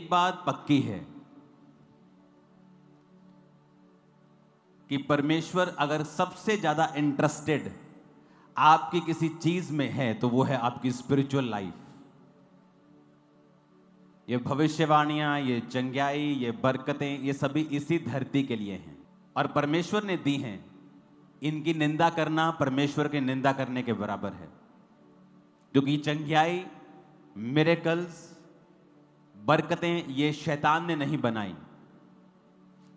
एक बात पक्की है कि परमेश्वर अगर सबसे ज्यादा इंटरेस्टेड आपकी किसी चीज में है तो वो है आपकी स्पिरिचुअल लाइफ। ये भविष्यवाणियां, ये चंगाई, ये बरकतें, ये सभी इसी धरती के लिए हैं और परमेश्वर ने दी हैं। इनकी निंदा करना परमेश्वर की निंदा करने के बराबर है, क्योंकि चंगाई, मिरेकल्स, बरकतें ये शैतान ने नहीं बनाई।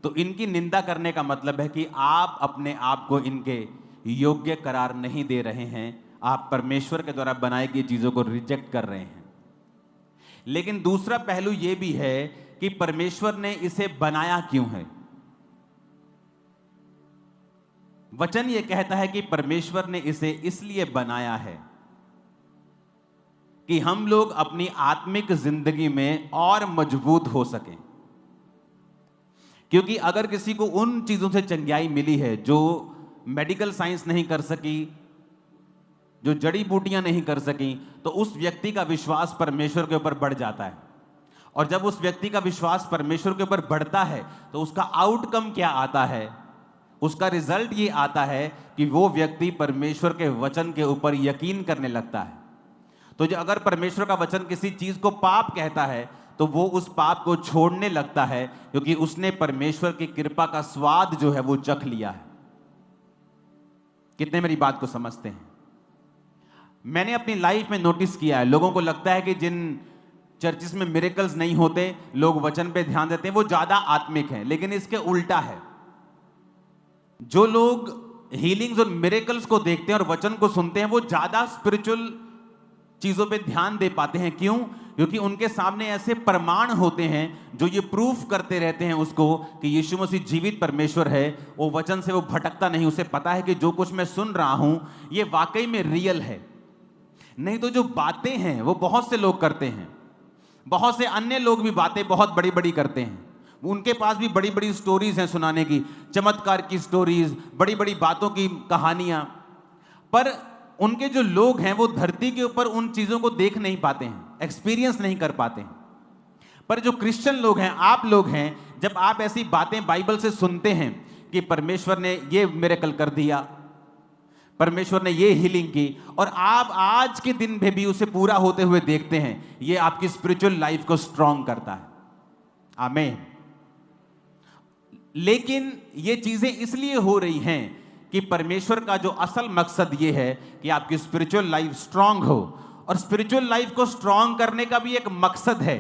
तो इनकी निंदा करने का मतलब है कि आप अपने आप को इनके योग्य करार नहीं दे रहे हैं। आप परमेश्वर के द्वारा बनाई गई चीजों को रिजेक्ट कर रहे हैं। लेकिन दूसरा पहलू यह भी है कि परमेश्वर ने इसे बनाया क्यों है। वचन यह कहता है कि परमेश्वर ने इसे इसलिए बनाया है कि हम लोग अपनी आत्मिक जिंदगी में और मजबूत हो सकें। क्योंकि अगर किसी को उन चीजों से चंगाई मिली है जो मेडिकल साइंस नहीं कर सकी, जो जड़ी बूटियां नहीं कर सकी, तो उस व्यक्ति का विश्वास परमेश्वर के ऊपर बढ़ जाता है। और जब उस व्यक्ति का विश्वास परमेश्वर के ऊपर बढ़ता है तो उसका आउटकम क्या आता है? उसका रिजल्ट ये आता है कि वो व्यक्ति परमेश्वर के वचन के ऊपर यकीन करने लगता है। तो जो अगर परमेश्वर का वचन किसी चीज को पाप कहता है तो वो उस पाप को छोड़ने लगता है, क्योंकि उसने परमेश्वर की कृपा का स्वाद जो है वो चख लिया है। कितने मेरी बात को समझते हैं? मैंने अपनी लाइफ में नोटिस किया है, लोगों को लगता है कि जिन चर्चिस में मिरेकल्स नहीं होते, लोग वचन पे ध्यान देते हैं, वो ज्यादा आत्मिक हैं। लेकिन इसके उल्टा है। जो लोग हीलिंग्स और मिरेकल्स को देखते हैं और वचन को सुनते हैं, वो ज्यादा स्पिरिचुअल चीजों पे ध्यान दे पाते हैं। क्यों? क्योंकि उनके सामने ऐसे प्रमाण होते हैं जो ये प्रूफ करते रहते हैं उसको कि यीशु मसीह जीवित परमेश्वर है। वो वचन से वो भटकता नहीं, उसे पता है कि जो कुछ मैं सुन रहा हूं ये वाकई में रियल है। नहीं तो जो बातें हैं वो बहुत से लोग करते हैं, बहुत से अन्य लोग भी बातें बहुत बड़ी बड़ी करते हैं। उनके पास भी बड़ी बड़ी स्टोरीज हैं सुनाने की, चमत्कार की स्टोरीज, बड़ी बड़ी बातों की कहानियां। पर उनके जो लोग हैं वो धरती के ऊपर उन चीजों को देख नहीं पाते हैं, एक्सपीरियंस नहीं कर पाते हैं। पर जो क्रिश्चियन लोग हैं, आप लोग हैं, जब आप ऐसी बातें बाइबल से सुनते हैं कि परमेश्वर ने ये मिरेकल कर दिया, परमेश्वर ने ये हीलिंग की, और आप आज के दिन में भी उसे पूरा होते हुए देखते हैं, ये आपकी स्पिरिचुअल लाइफ को स्ट्रांग करता है। आमीन। लेकिन ये चीजें इसलिए हो रही हैं कि परमेश्वर का जो असल मकसद ये है कि आपकी स्पिरिचुअल लाइफ स्ट्रांग हो। और स्पिरिचुअल लाइफ को स्ट्रांग करने का भी एक मकसद है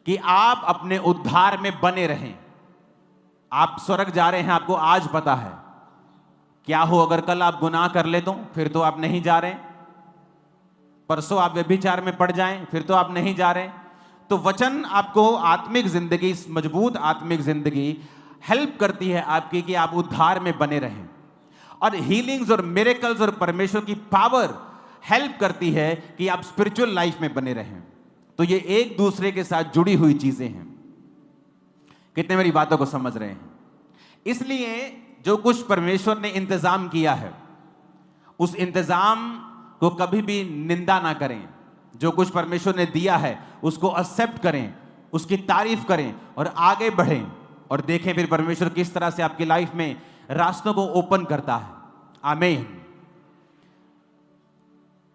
कि आप अपने उद्धार में बने रहें। आप स्वर्ग जा रहे हैं, आपको आज पता है। क्या हो अगर कल आप गुनाह कर ले तो फिर तो आप नहीं जा रहे। परसों आप व्यभिचार में पड़ जाएं, फिर तो आप नहीं जा रहे। तो वचन आपको आत्मिक जिंदगी, मजबूत आत्मिक जिंदगी हेल्प करती है आपकी कि आप उद्धार में बने रहें। और हीलिंग्स और मिरेकल्स और परमेश्वर की पावर हेल्प करती है कि आप स्पिरिचुअल लाइफ में बने रहें। तो ये एक दूसरे के साथ जुड़ी हुई चीजें हैं। कितने मेरी बातों को समझ रहे हैं? इसलिए जो कुछ परमेश्वर ने इंतजाम किया है उस इंतजाम को कभी भी निंदा ना करें। जो कुछ परमेश्वर ने दिया है उसको एक्सेप्ट करें, उसकी तारीफ करें और आगे बढ़ें और देखें फिर परमेश्वर किस तरह से आपकी लाइफ में रास्तों को ओपन करता है। आमीन।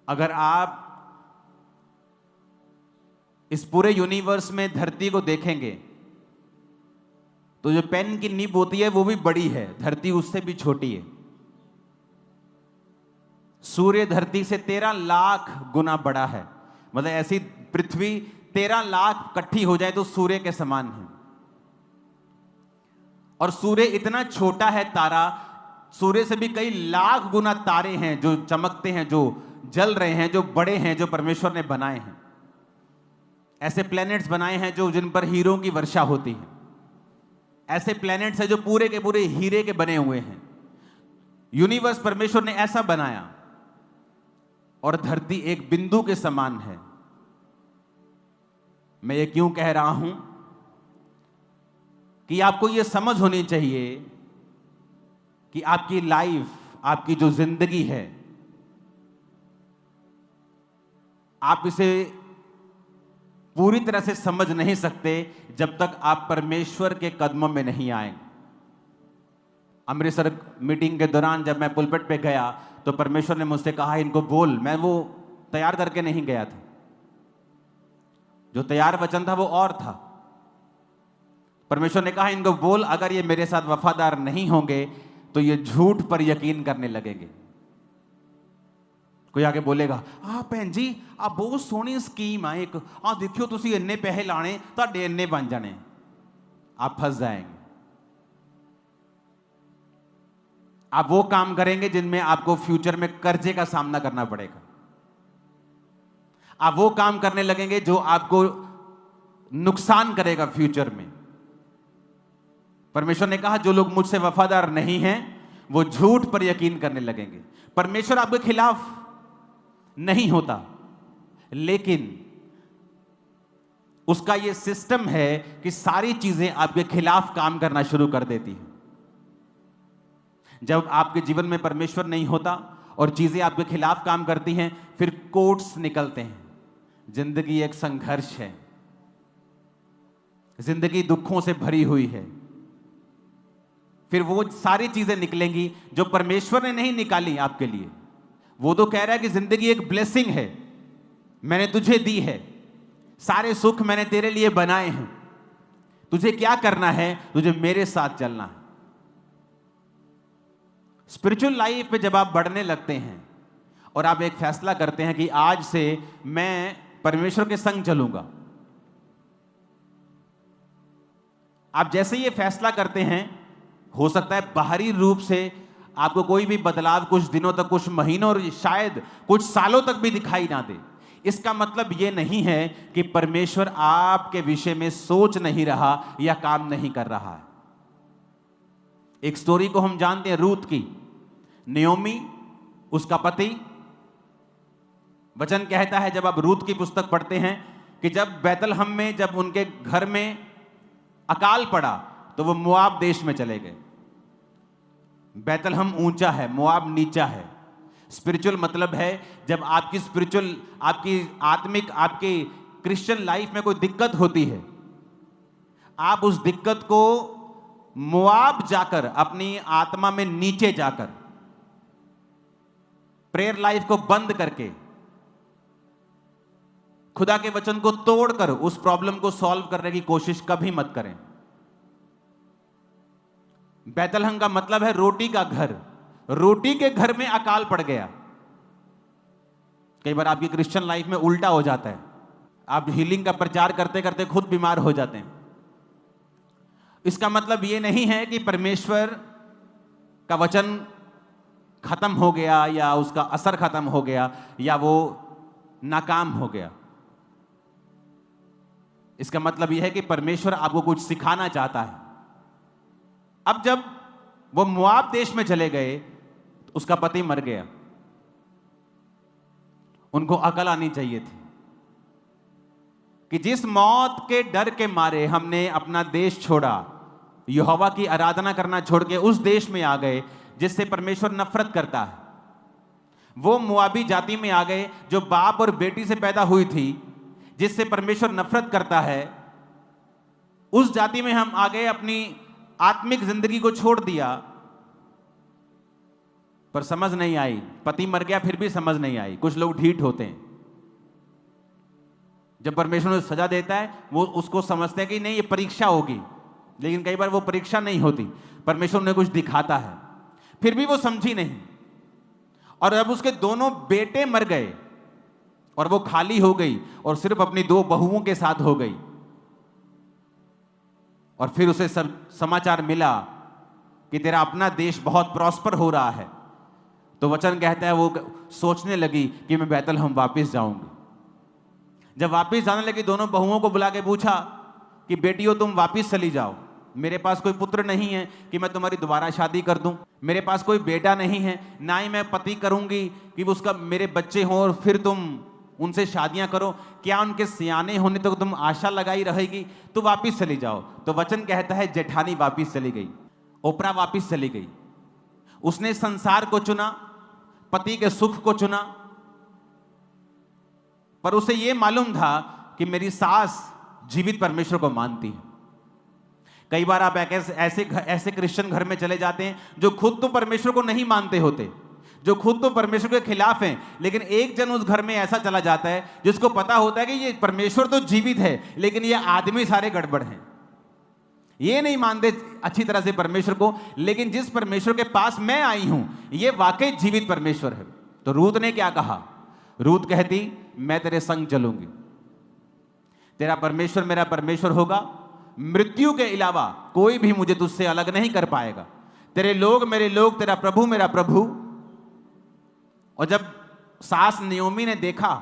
अगर आप इस पूरे यूनिवर्स में धरती को देखेंगे तो जो पेन की नीब होती है वो भी बड़ी है, धरती उससे भी छोटी है। सूर्य धरती से 13 लाख गुना बड़ा है। मतलब ऐसी पृथ्वी 13 लाख इकट्ठी हो जाए तो सूर्य के समान है। और सूर्य इतना छोटा है तारा, सूर्य से भी कई लाख गुना तारे हैं जो चमकते हैं, जो जल रहे हैं, जो बड़े हैं, जो परमेश्वर ने बनाए हैं। ऐसे प्लैनेट्स बनाए हैं जो जिन पर हीरों की वर्षा होती है। ऐसे प्लैनेट्स हैं जो पूरे के पूरे हीरे के बने हुए हैं। यूनिवर्स परमेश्वर ने ऐसा बनाया और धरती एक बिंदु के समान है। मैं ये क्यों कह रहा हूं कि आपको ये समझ होनी चाहिए कि आपकी लाइफ, आपकी जो जिंदगी है, आप इसे पूरी तरह से समझ नहीं सकते जब तक आप परमेश्वर के कदमों में नहीं आए। अमृतसर मीटिंग के दौरान जब मैं पुलपिट पे गया तो परमेश्वर ने मुझसे कहा इनको बोल। मैं वो तैयार करके नहीं गया था, जो तैयार वचन था वो और था। परमेश्वर ने कहा इनको बोल, अगर ये मेरे साथ वफादार नहीं होंगे तो ये झूठ पर यकीन करने लगेंगे। कोई आगे बोलेगा भैन जी आ बहुत सोहनी स्कीम है एक, देखियो तुसी इन्ने पैसे लाने तुहाडे इन्ने बन जाने। आप फंस जाएंगे। आप वो काम करेंगे जिनमें आपको फ्यूचर में कर्जे का सामना करना पड़ेगा। आप वो काम करने लगेंगे जो आपको नुकसान करेगा फ्यूचर में। परमेश्वर ने कहा जो लोग मुझसे वफादार नहीं हैं वो झूठ पर यकीन करने लगेंगे। परमेश्वर आपके खिलाफ नहीं होता, लेकिन उसका यह सिस्टम है कि सारी चीजें आपके खिलाफ काम करना शुरू कर देती हैं। जब आपके जीवन में परमेश्वर नहीं होता और चीजें आपके खिलाफ काम करती हैं, फिर कोट्स निकलते हैं। जिंदगी एक संघर्ष है, जिंदगी दुखों से भरी हुई है। फिर वो सारी चीजें निकलेंगी जो परमेश्वर ने नहीं निकाली आपके लिए। वो तो कह रहा है कि जिंदगी एक ब्लेसिंग है, मैंने तुझे दी है, सारे सुख मैंने तेरे लिए बनाए हैं, तुझे क्या करना है, तुझे मेरे साथ चलना है। स्पिरिचुअल लाइफ पे जब आप बढ़ने लगते हैं और आप एक फैसला करते हैं कि आज से मैं परमेश्वर के संग चलूंगा, आप जैसे ये फैसला करते हैं, हो सकता है बाहरी रूप से आपको कोई भी बदलाव कुछ दिनों तक, कुछ महीनों और शायद कुछ सालों तक भी दिखाई ना दे। इसका मतलब यह नहीं है कि परमेश्वर आपके विषय में सोच नहीं रहा या काम नहीं कर रहा है। एक स्टोरी को हम जानते हैं रूत की। नियोमी, उसका पति। वचन कहता है जब आप रूत की पुस्तक पढ़ते हैं कि जब बैतलहम में, जब उनके घर में अकाल पड़ा तो वो मोआब देश में चले गए। बैतलहम ऊंचा है, मोआब नीचा है। स्पिरिचुअल मतलब है जब आपकी स्पिरिचुअल, आपकी आत्मिक, आपकी क्रिश्चियन लाइफ में कोई दिक्कत होती है, आप उस दिक्कत को मोआब जाकर, अपनी आत्मा में नीचे जाकर, प्रेयर लाइफ को बंद करके, खुदा के वचन को तोड़कर उस प्रॉब्लम को सॉल्व करने की कोशिश कभी मत करें। बैतलहम का मतलब है रोटी का घर। रोटी के घर में अकाल पड़ गया। कई बार आपकी क्रिश्चियन लाइफ में उल्टा हो जाता है, आप हीलिंग का प्रचार करते करते खुद बीमार हो जाते हैं। इसका मतलब यह नहीं है कि परमेश्वर का वचन खत्म हो गया या उसका असर खत्म हो गया या वो नाकाम हो गया। इसका मतलब यह है कि परमेश्वर आपको कुछ सिखाना चाहता है। अब जब वो मोआब देश में चले गए तो उसका पति मर गया। उनको अकल आनी चाहिए थी कि जिस मौत के डर के मारे हमने अपना देश छोड़ा, यहोवा की आराधना करना छोड़ के उस देश में आ गए जिससे परमेश्वर नफरत करता है। वो मोआबी जाति में आ गए जो बाप और बेटी से पैदा हुई थी, जिससे परमेश्वर नफरत करता है। उस जाति में हम आ गए, अपनी आत्मिक जिंदगी को छोड़ दिया, पर समझ नहीं आई। पति मर गया फिर भी समझ नहीं आई। कुछ लोग ढीठ होते हैं, जब परमेश्वर उन्हें सजा देता है वो उसको समझते हैं कि नहीं ये परीक्षा होगी, लेकिन कई बार वो परीक्षा नहीं होती, परमेश्वर उन्हें कुछ दिखाता है। फिर भी वो समझी नहीं, और अब उसके दोनों बेटे मर गए और वो खाली हो गई और सिर्फ अपनी 2 बहुओं के साथ हो गई। और फिर उसे सब समाचार मिला कि तेरा अपना देश बहुत प्रॉस्पर हो रहा है। तो वचन कहता है वो सोचने लगी कि मैं बैतलहम वापस जाऊंगी। जब वापस जाने लगी, दोनों बहुओं को बुला के पूछा कि बेटियों तुम वापस चली जाओ, मेरे पास कोई पुत्र नहीं है कि मैं तुम्हारी दोबारा शादी कर दूं, मेरे पास कोई बेटा नहीं है, ना ही मैं पति करूंगी कि उसका मेरे बच्चे हों और फिर तुम उनसे शादियां करो। क्या उनके सियाने होने तक तुम आशा लगाई रहेगी? तो वापिस चली जाओ। तो वचन कहता है जेठानी वापिस चली गई, ओपरा वापिस चली गई। उसने संसार को चुना, पति के सुख को चुना, पर उसे यह मालूम था कि मेरी सास जीवित परमेश्वर को मानती है। कई बार आप ऐसे क्रिश्चियन घर में चले जाते हैं जो खुद तो परमेश्वर को नहीं मानते होते, जो खुद तो परमेश्वर के खिलाफ हैं, लेकिन एक जन उस घर में ऐसा चला जाता है जिसको पता होता है कि ये परमेश्वर तो जीवित है लेकिन ये आदमी सारे गड़बड़ हैं, ये नहीं मानते अच्छी तरह से परमेश्वर को, लेकिन जिस परमेश्वर के पास मैं आई हूं ये वाकई जीवित परमेश्वर है। तो रूत ने क्या कहा? रूत कहती, मैं तेरे संग चलूंगी, तेरा परमेश्वर मेरा परमेश्वर होगा, मृत्यु के अलावा कोई भी मुझे तुझसे अलग नहीं कर पाएगा, तेरे लोग मेरे लोग, तेरा प्रभु मेरा प्रभु। और जब सास नयोमी ने देखा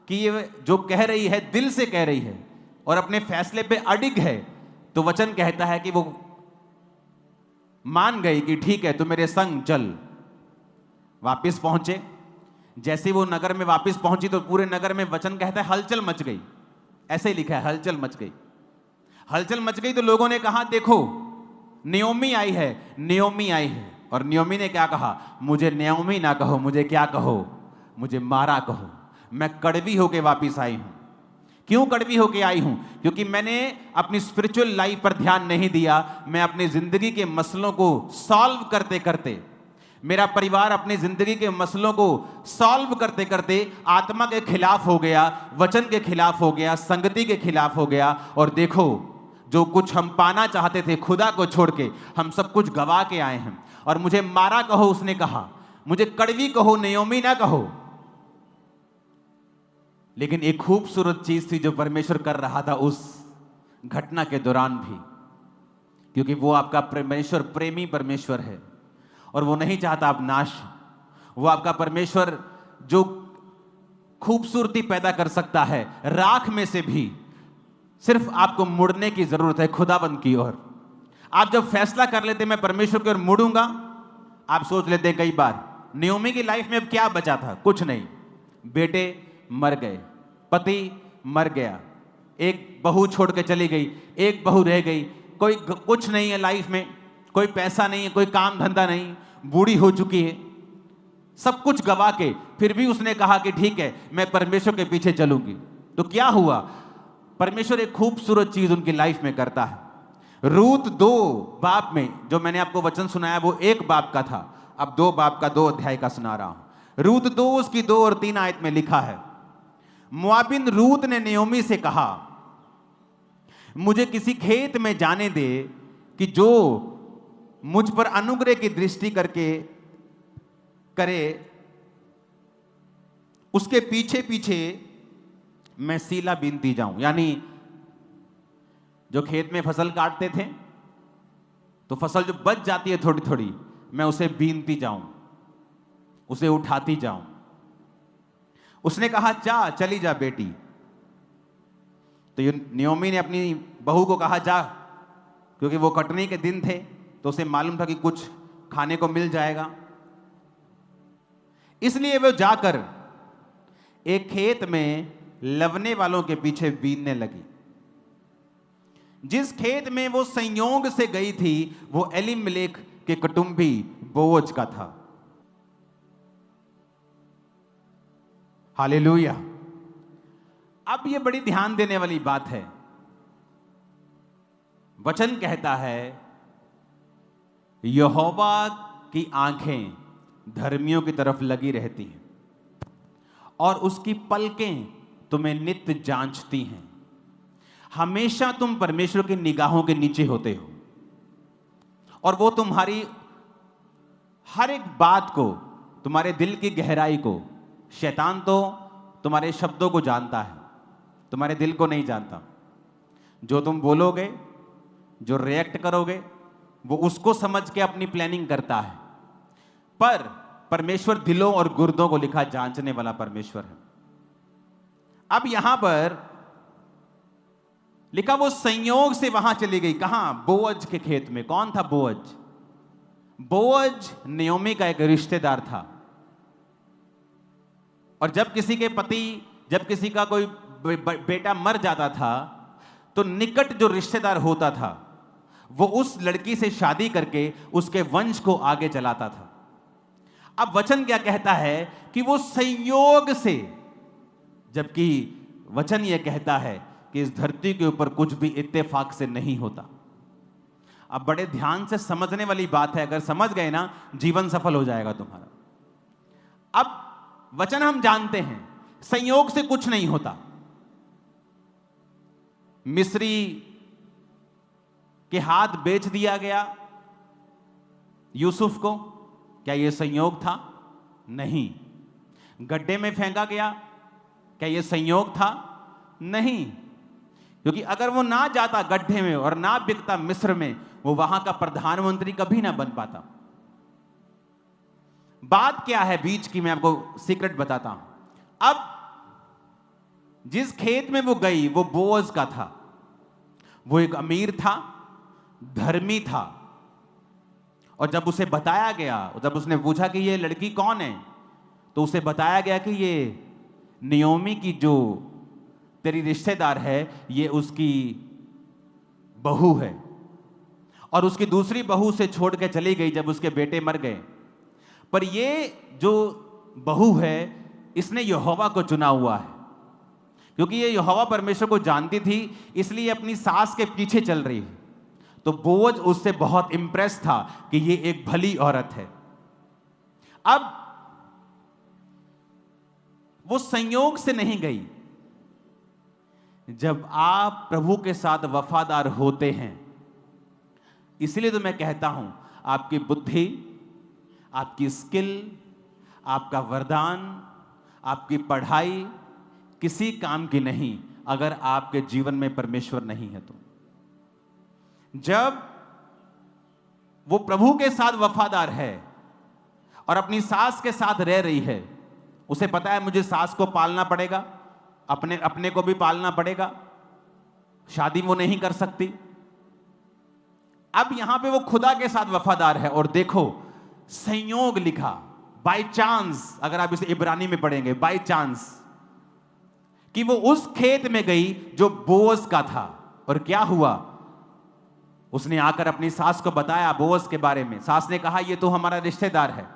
कि ये जो कह रही है दिल से कह रही है और अपने फैसले पे अडिग है, तो वचन कहता है कि वो मान गई कि ठीक है तू मेरे संग चल। वापिस पहुंचे, जैसे वो नगर में वापस पहुंची तो पूरे नगर में वचन कहता है हलचल मच गई, ऐसे ही लिखा है हलचल मच गई। हलचल मच गई तो लोगों ने कहा देखो नयोमी आई है, नयोमी आई है। और नयोमी ने क्या कहा? मुझे नयोमी ना कहो, मुझे क्या कहो? मुझे मारा कहो, मैं कड़वी होके वापस आई हूं। क्यों कड़वी होके आई हूं? क्योंकि मैंने अपनी स्पिरिचुअल लाइफ पर ध्यान नहीं दिया, मैं अपनी जिंदगी के मसलों को सॉल्व करते करते, मेरा परिवार अपनी जिंदगी के मसलों को सॉल्व करते करते आत्मा के खिलाफ हो गया, वचन के खिलाफ हो गया, संगति के खिलाफ हो गया। और देखो जो कुछ हम पाना चाहते थे खुदा को छोड़ के, हम सब कुछ गवा के आए हैं। और मुझे मारा कहो, उसने कहा, मुझे कड़वी कहो, नयोमी ना कहो। लेकिन एक खूबसूरत चीज थी जो परमेश्वर कर रहा था उस घटना के दौरान भी, क्योंकि वो आपका परमेश्वर प्रेमी परमेश्वर है और वो नहीं चाहता आप नाश। वो आपका परमेश्वर जो खूबसूरती पैदा कर सकता है राख में से भी, सिर्फ आपको मुड़ने की जरूरत है खुदाबंद की ओर। आप जब फैसला कर लेते मैं परमेश्वर की ओर मुड़ूंगा, आप सोच लेते कई बार नयोमी की लाइफ में अब क्या बचा था? कुछ नहीं, बेटे मर गए, पति मर गया, एक बहू छोड़ के चली गई, एक बहू रह गई, कोई कुछ नहीं है लाइफ में, कोई पैसा नहीं है, कोई काम धंधा नहीं, बूढ़ी हो चुकी है, सब कुछ गवा के फिर भी उसने कहा कि ठीक है मैं परमेश्वर के पीछे चलूंगी। तो क्या हुआ? परमेश्वर एक खूबसूरत चीज उनकी लाइफ में करता है। रूत 2 बाप में, जो मैंने आपको वचन सुनाया वो 1 बाप का था, अब 2 बाप का 2 अध्याय का सुना रहा हूं। रूत 2 उसकी 2 और 3 आयत में लिखा है, मोआबिन रूत ने नयोमी से कहा, मुझे किसी खेत में जाने दे कि जो मुझ पर अनुग्रह की दृष्टि करके करे, उसके पीछे पीछे मैं सीला बीनती जाऊं। यानी जो खेत में फसल काटते थे तो फसल जो बच जाती है थोड़ी थोड़ी, मैं उसे बीनती जाऊं, उसे उठाती जाऊं। उसने कहा चली जा बेटी। तो नयोमी ने अपनी बहू को कहा जा, क्योंकि वो कटनी के दिन थे तो उसे मालूम था कि कुछ खाने को मिल जाएगा। इसलिए वो जाकर एक खेत में लवने वालों के पीछे बीनने लगी। जिस खेत में वो संयोग से गई थी वो एलीमेलेक के कुटुंबी बोअज का था। हालेलुया। अब ये बड़ी ध्यान देने वाली बात है। वचन कहता है यहोवा की आंखें धर्मियों की तरफ लगी रहती हैं और उसकी पलकें तुम्हें नित्य जांचती हैं। हमेशा तुम परमेश्वर की निगाहों के नीचे होते हो और वो तुम्हारी हर एक बात को, तुम्हारे दिल की गहराई को, शैतान तो तुम्हारे शब्दों को जानता है, तुम्हारे दिल को नहीं जानता। जो तुम बोलोगे, जो रिएक्ट करोगे, वो उसको समझ के अपनी प्लानिंग करता है। पर परमेश्वर दिलों और गुर्दों को लिखा जांचने वाला परमेश्वर है। अब यहां पर लिखा वो संयोग से वहां चली गई। कहां? बोअज के खेत में। कौन था बोअज? बोअज नयोमी का एक रिश्तेदार था। और जब किसी के पति, जब किसी का कोई बेटा मर जाता था तो निकट जो रिश्तेदार होता था वो उस लड़की से शादी करके उसके वंश को आगे चलाता था। अब वचन क्या कहता है कि वो संयोग से, जबकि वचन यह कहता है कि इस धरती के ऊपर कुछ भी इत्तेफाक से नहीं होता। अब बड़े ध्यान से समझने वाली बात है, अगर समझ गए ना, जीवन सफल हो जाएगा तुम्हारा। अब वचन हम जानते हैं, संयोग से कुछ नहीं होता। मिस्री के हाथ बेच दिया गया यूसुफ को, क्या यह संयोग था? नहीं। गड्ढे में फेंका गया, क्या यह संयोग था? नहीं। क्योंकि अगर वो ना जाता गड्ढे में और ना बिकता मिस्र में, वो वहां का प्रधानमंत्री कभी ना बन पाता। बात क्या है बीच की, मैं आपको सीक्रेट बताता हूं। अब जिस खेत में वो गई वो बोअज का था। वो एक अमीर था, धर्मी था, और जब उसे बताया गया, जब उसने पूछा कि ये लड़की कौन है, तो उसे बताया गया कि ये नियोमी की जो तेरी रिश्तेदार है, ये उसकी बहू है, और उसकी दूसरी बहू से छोड़ के चली गई जब उसके बेटे मर गए। पर ये जो बहू है, इसने यहोवा को चुना हुआ है। क्योंकि ये यहोवा परमेश्वर को जानती थी, इसलिए अपनी सास के पीछे चल रही है। तो बोअज उससे बहुत इंप्रेस था कि ये एक भली औरत है। अब वो संयोग से नहीं गई। जब आप प्रभु के साथ वफादार होते हैं, इसलिए तो मैं कहता हूं, आपकी बुद्धि, आपकी स्किल, आपका वरदान, आपकी पढ़ाई किसी काम की नहीं अगर आपके जीवन में परमेश्वर नहीं है तो। जब वो प्रभु के साथ वफादार है और अपनी सास के साथ रह रही है, उसे पता है मुझे सास को पालना पड़ेगा, अपने को भी पालना पड़ेगा, शादी वो नहीं कर सकती। अब यहां पे वो खुदा के साथ वफादार है, और देखो संयोग लिखा, बाय चांस, अगर आप इसे इब्रानी में पढ़ेंगे, बाय चांस, कि वो उस खेत में गई जो बोअज का था। और क्या हुआ, उसने आकर अपनी सास को बताया बोअज के बारे में। सास ने कहा ये तो हमारा रिश्तेदार है।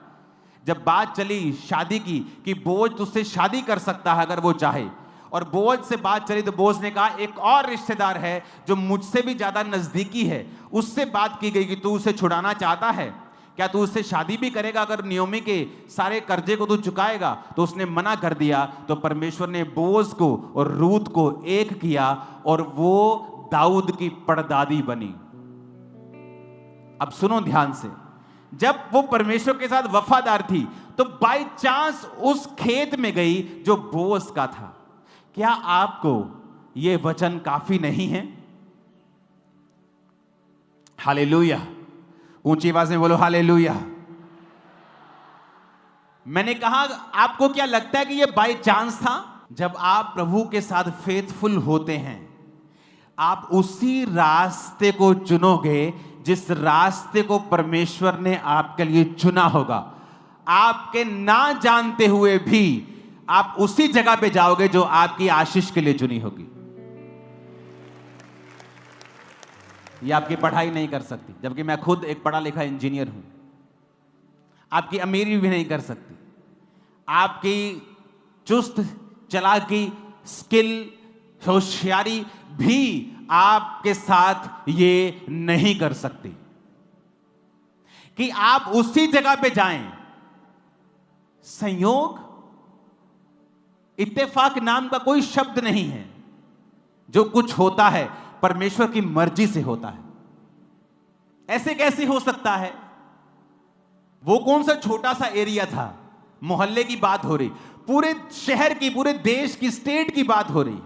जब बात चली शादी की कि बोअज तुझसे शादी कर सकता है अगर वो चाहे, और बोअज से बात चली तो बोअज ने कहा एक और रिश्तेदार है जो मुझसे भी ज्यादा नजदीकी है, उससे बात की गई कि तू उसे छुड़ाना चाहता है, क्या तू उससे शादी भी करेगा अगर नियोमी के सारे कर्जे को तू चुकाएगा? तो उसने मना कर दिया। तो परमेश्वर ने बोअज को और रूत को एक किया, और वो दाऊद की परदादी बनी। अब सुनो ध्यान से, जब वो परमेश्वर के साथ वफादार थी तो बाय चांस उस खेत में गई जो बोअज का था। क्या आपको यह वचन काफी नहीं है? हालेलुया, ऊंची आवाज में बोलो हालेलुया। मैंने कहा आपको क्या लगता है कि यह बाय चांस था? जब आप प्रभु के साथ फेथफुल होते हैं, आप उसी रास्ते को चुनोगे जिस रास्ते को परमेश्वर ने आपके लिए चुना होगा। आपके ना जानते हुए भी आप उसी जगह पे जाओगे जो आपकी आशीष के लिए चुनी होगी। ये आपकी पढ़ाई नहीं कर सकती, जबकि मैं खुद एक पढ़ा लिखा इंजीनियर हूं। आपकी अमीरी भी नहीं कर सकती, आपकी चुस्त चालाकी, स्किल, होशियारी भी आपके साथ ये नहीं कर सकती कि आप उसी जगह पे जाएं। संयोग, इत्तेफाक नाम का कोई शब्द नहीं है। जो कुछ होता है परमेश्वर की मर्जी से होता है। ऐसे कैसे हो सकता है? वो कौन सा छोटा सा एरिया था, मोहल्ले की बात हो रही, पूरे शहर की, पूरे देश की, स्टेट की बात हो रही।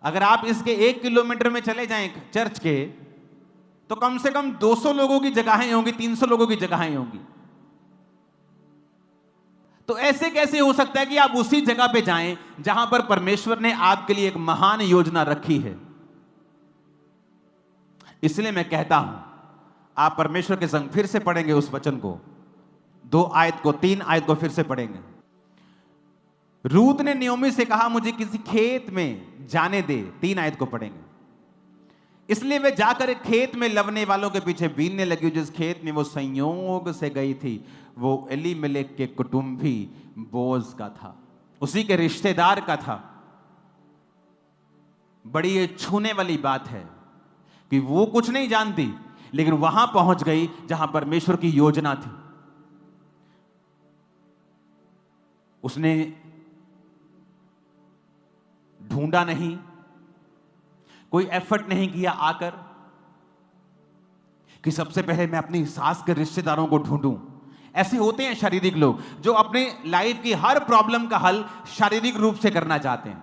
अगर आप इसके 1 किलोमीटर में चले जाएं चर्च के, तो कम से कम 200 लोगों की जगहें होंगी, 300 लोगों की जगहें होंगी। तो ऐसे कैसे हो सकता है कि आप उसी जगह पे जाएं जहां पर परमेश्वर ने आपके लिए एक महान योजना रखी है? इसलिए मैं कहता हूं, आप परमेश्वर के संग फिर से पढ़ेंगे उस वचन को, 2 आयत को, 3 आयत को फिर से पढ़ेंगे। रूत ने नियोमी से कहा मुझे किसी खेत में जाने दे, 3 आयत को पढ़ेंगे। इसलिए वे जाकर एक खेत में लवने वालों के पीछे बीनने लगी। जिस खेत में वो संयोग से गई थी वो एलीमेलेक के कुटुंबी बोअज का था। उसी के रिश्तेदार का था। बड़ी ये छूने वाली बात है कि वो कुछ नहीं जानती, लेकिन वहां पहुंच गई जहां परमेश्वर की योजना थी। उसने ढूंढा नहीं, कोई एफर्ट नहीं किया आकर कि सबसे पहले मैं अपनी सास के रिश्तेदारों को ढूंढूं। ऐसे होते हैं शारीरिक लोग जो अपने लाइफ की हर प्रॉब्लम का हल शारीरिक रूप से करना चाहते हैं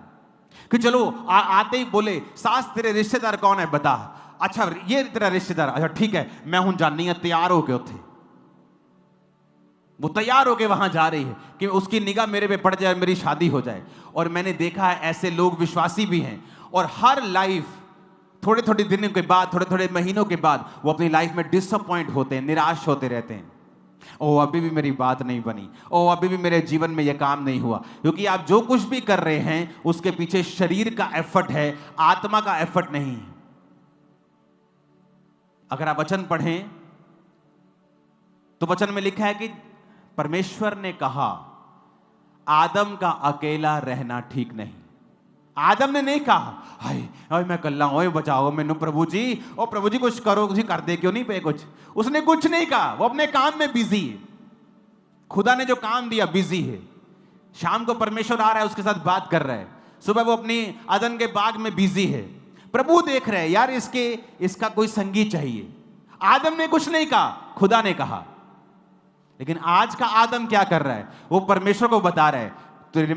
कि चलो आते ही बोले, सास तेरे रिश्तेदार कौन है बता, अच्छा ये तेरा रिश्तेदार, अच्छा ठीक है मैं हूं जाननी है, तैयार हो गए थे। वो तैयार होके वहां जा रही है कि उसकी निगाह मेरे पे पड़ जाए, मेरी शादी हो जाए। और मैंने देखा है ऐसे लोग विश्वासी भी हैं, और हर लाइफ थोड़े थोड़े दिनों के बाद, थोड़े थोड़े महीनों के बाद वो अपनी लाइफ में डिसअपॉइंट होते हैं, निराश होते रहते हैं। ओ अभी भी मेरी बात नहीं बनी, ओ अभी भी मेरे जीवन में यह काम नहीं हुआ। क्योंकि आप जो कुछ भी कर रहे हैं उसके पीछे शरीर का एफर्ट है, आत्मा का एफर्ट नहीं है। अगर आप वचन पढ़ें तो वचन में लिखा है कि परमेश्वर ने कहा आदम का अकेला रहना ठीक नहीं। आदम ने नहीं कहा हाय हाय मैं कल्ला हूं, बचाओ मैनू प्रभु जी, ओ प्रभु जी कुछ करो, कुछ कर दे क्यों नहीं पे कुछ। उसने कुछ नहीं कहा, वो अपने काम में बिजी है। खुदा ने जो काम दिया बिजी है। शाम को परमेश्वर आ रहा है, उसके साथ बात कर रहा है, सुबह वो अपनी अदन के बाग में बिजी है। प्रभु देख रहे हैं यार इसका कोई संगी चाहिए। आदम ने कुछ नहीं कहा, खुदा ने कहा। लेकिन आज का आदम क्या कर रहा है, वो परमेश्वर को बता रहा है तुझे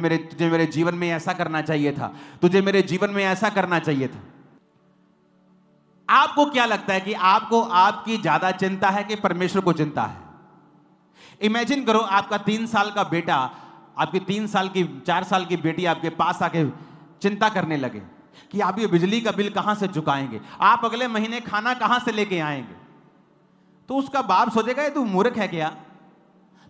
मेरे जीवन में ऐसा करना चाहिए था, तुझे मेरे जीवन में ऐसा करना चाहिए था। आपको क्या लगता है कि आपको आपकी ज्यादा चिंता है कि परमेश्वर को चिंता है? इमेजिन करो आपका 3 साल का बेटा, आपकी 3 साल की 4 साल की बेटी आपके पास आके चिंता करने लगे कि आप ये बिजली का बिल कहां से चुकाएंगे, आप अगले महीने खाना कहां से लेके आएंगे। तो उसका बाप सोचेगा तू मूर्ख है क्या,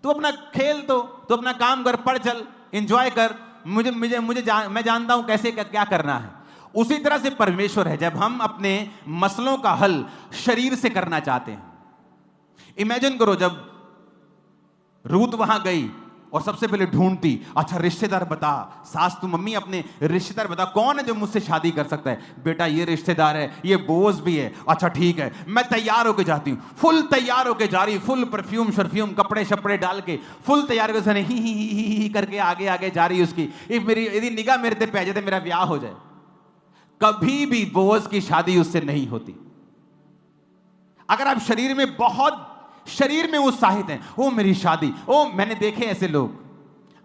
तू अपना खेल, तो अपना काम कर, पढ़ चल, एंजॉय कर, मैं जानता हूं कैसे क्या करना है। उसी तरह से परमेश्वर है, जब हम अपने मसलों का हल शरीर से करना चाहते हैं। इमेजिन करो जब रूत वहां गई और सबसे पहले ढूंढती, अच्छा रिश्तेदार बता, सास तू मम्मी अपने रिश्तेदार बता कौन है जो मुझसे शादी कर सकता है। बेटा ये रिश्तेदार है, ये बोझ भी है, अच्छा ठीक है मैं तैयार होके जाती हूँ। फुल तैयार होके जा रही, फुल परफ्यूम शर्फ्यूम कपड़े शपड़े डाल के फुल तैयार होकर ही करके आगे आगे जा रही। उसकी यदि निगाह मेरे पे पै जाए तो मेरा ब्याह हो जाए। कभी भी बोझ की शादी उससे नहीं होती। अगर आप शरीर में उत्साहित हैं, ओ मेरी शादी, ओ मैंने देखे ऐसे लोग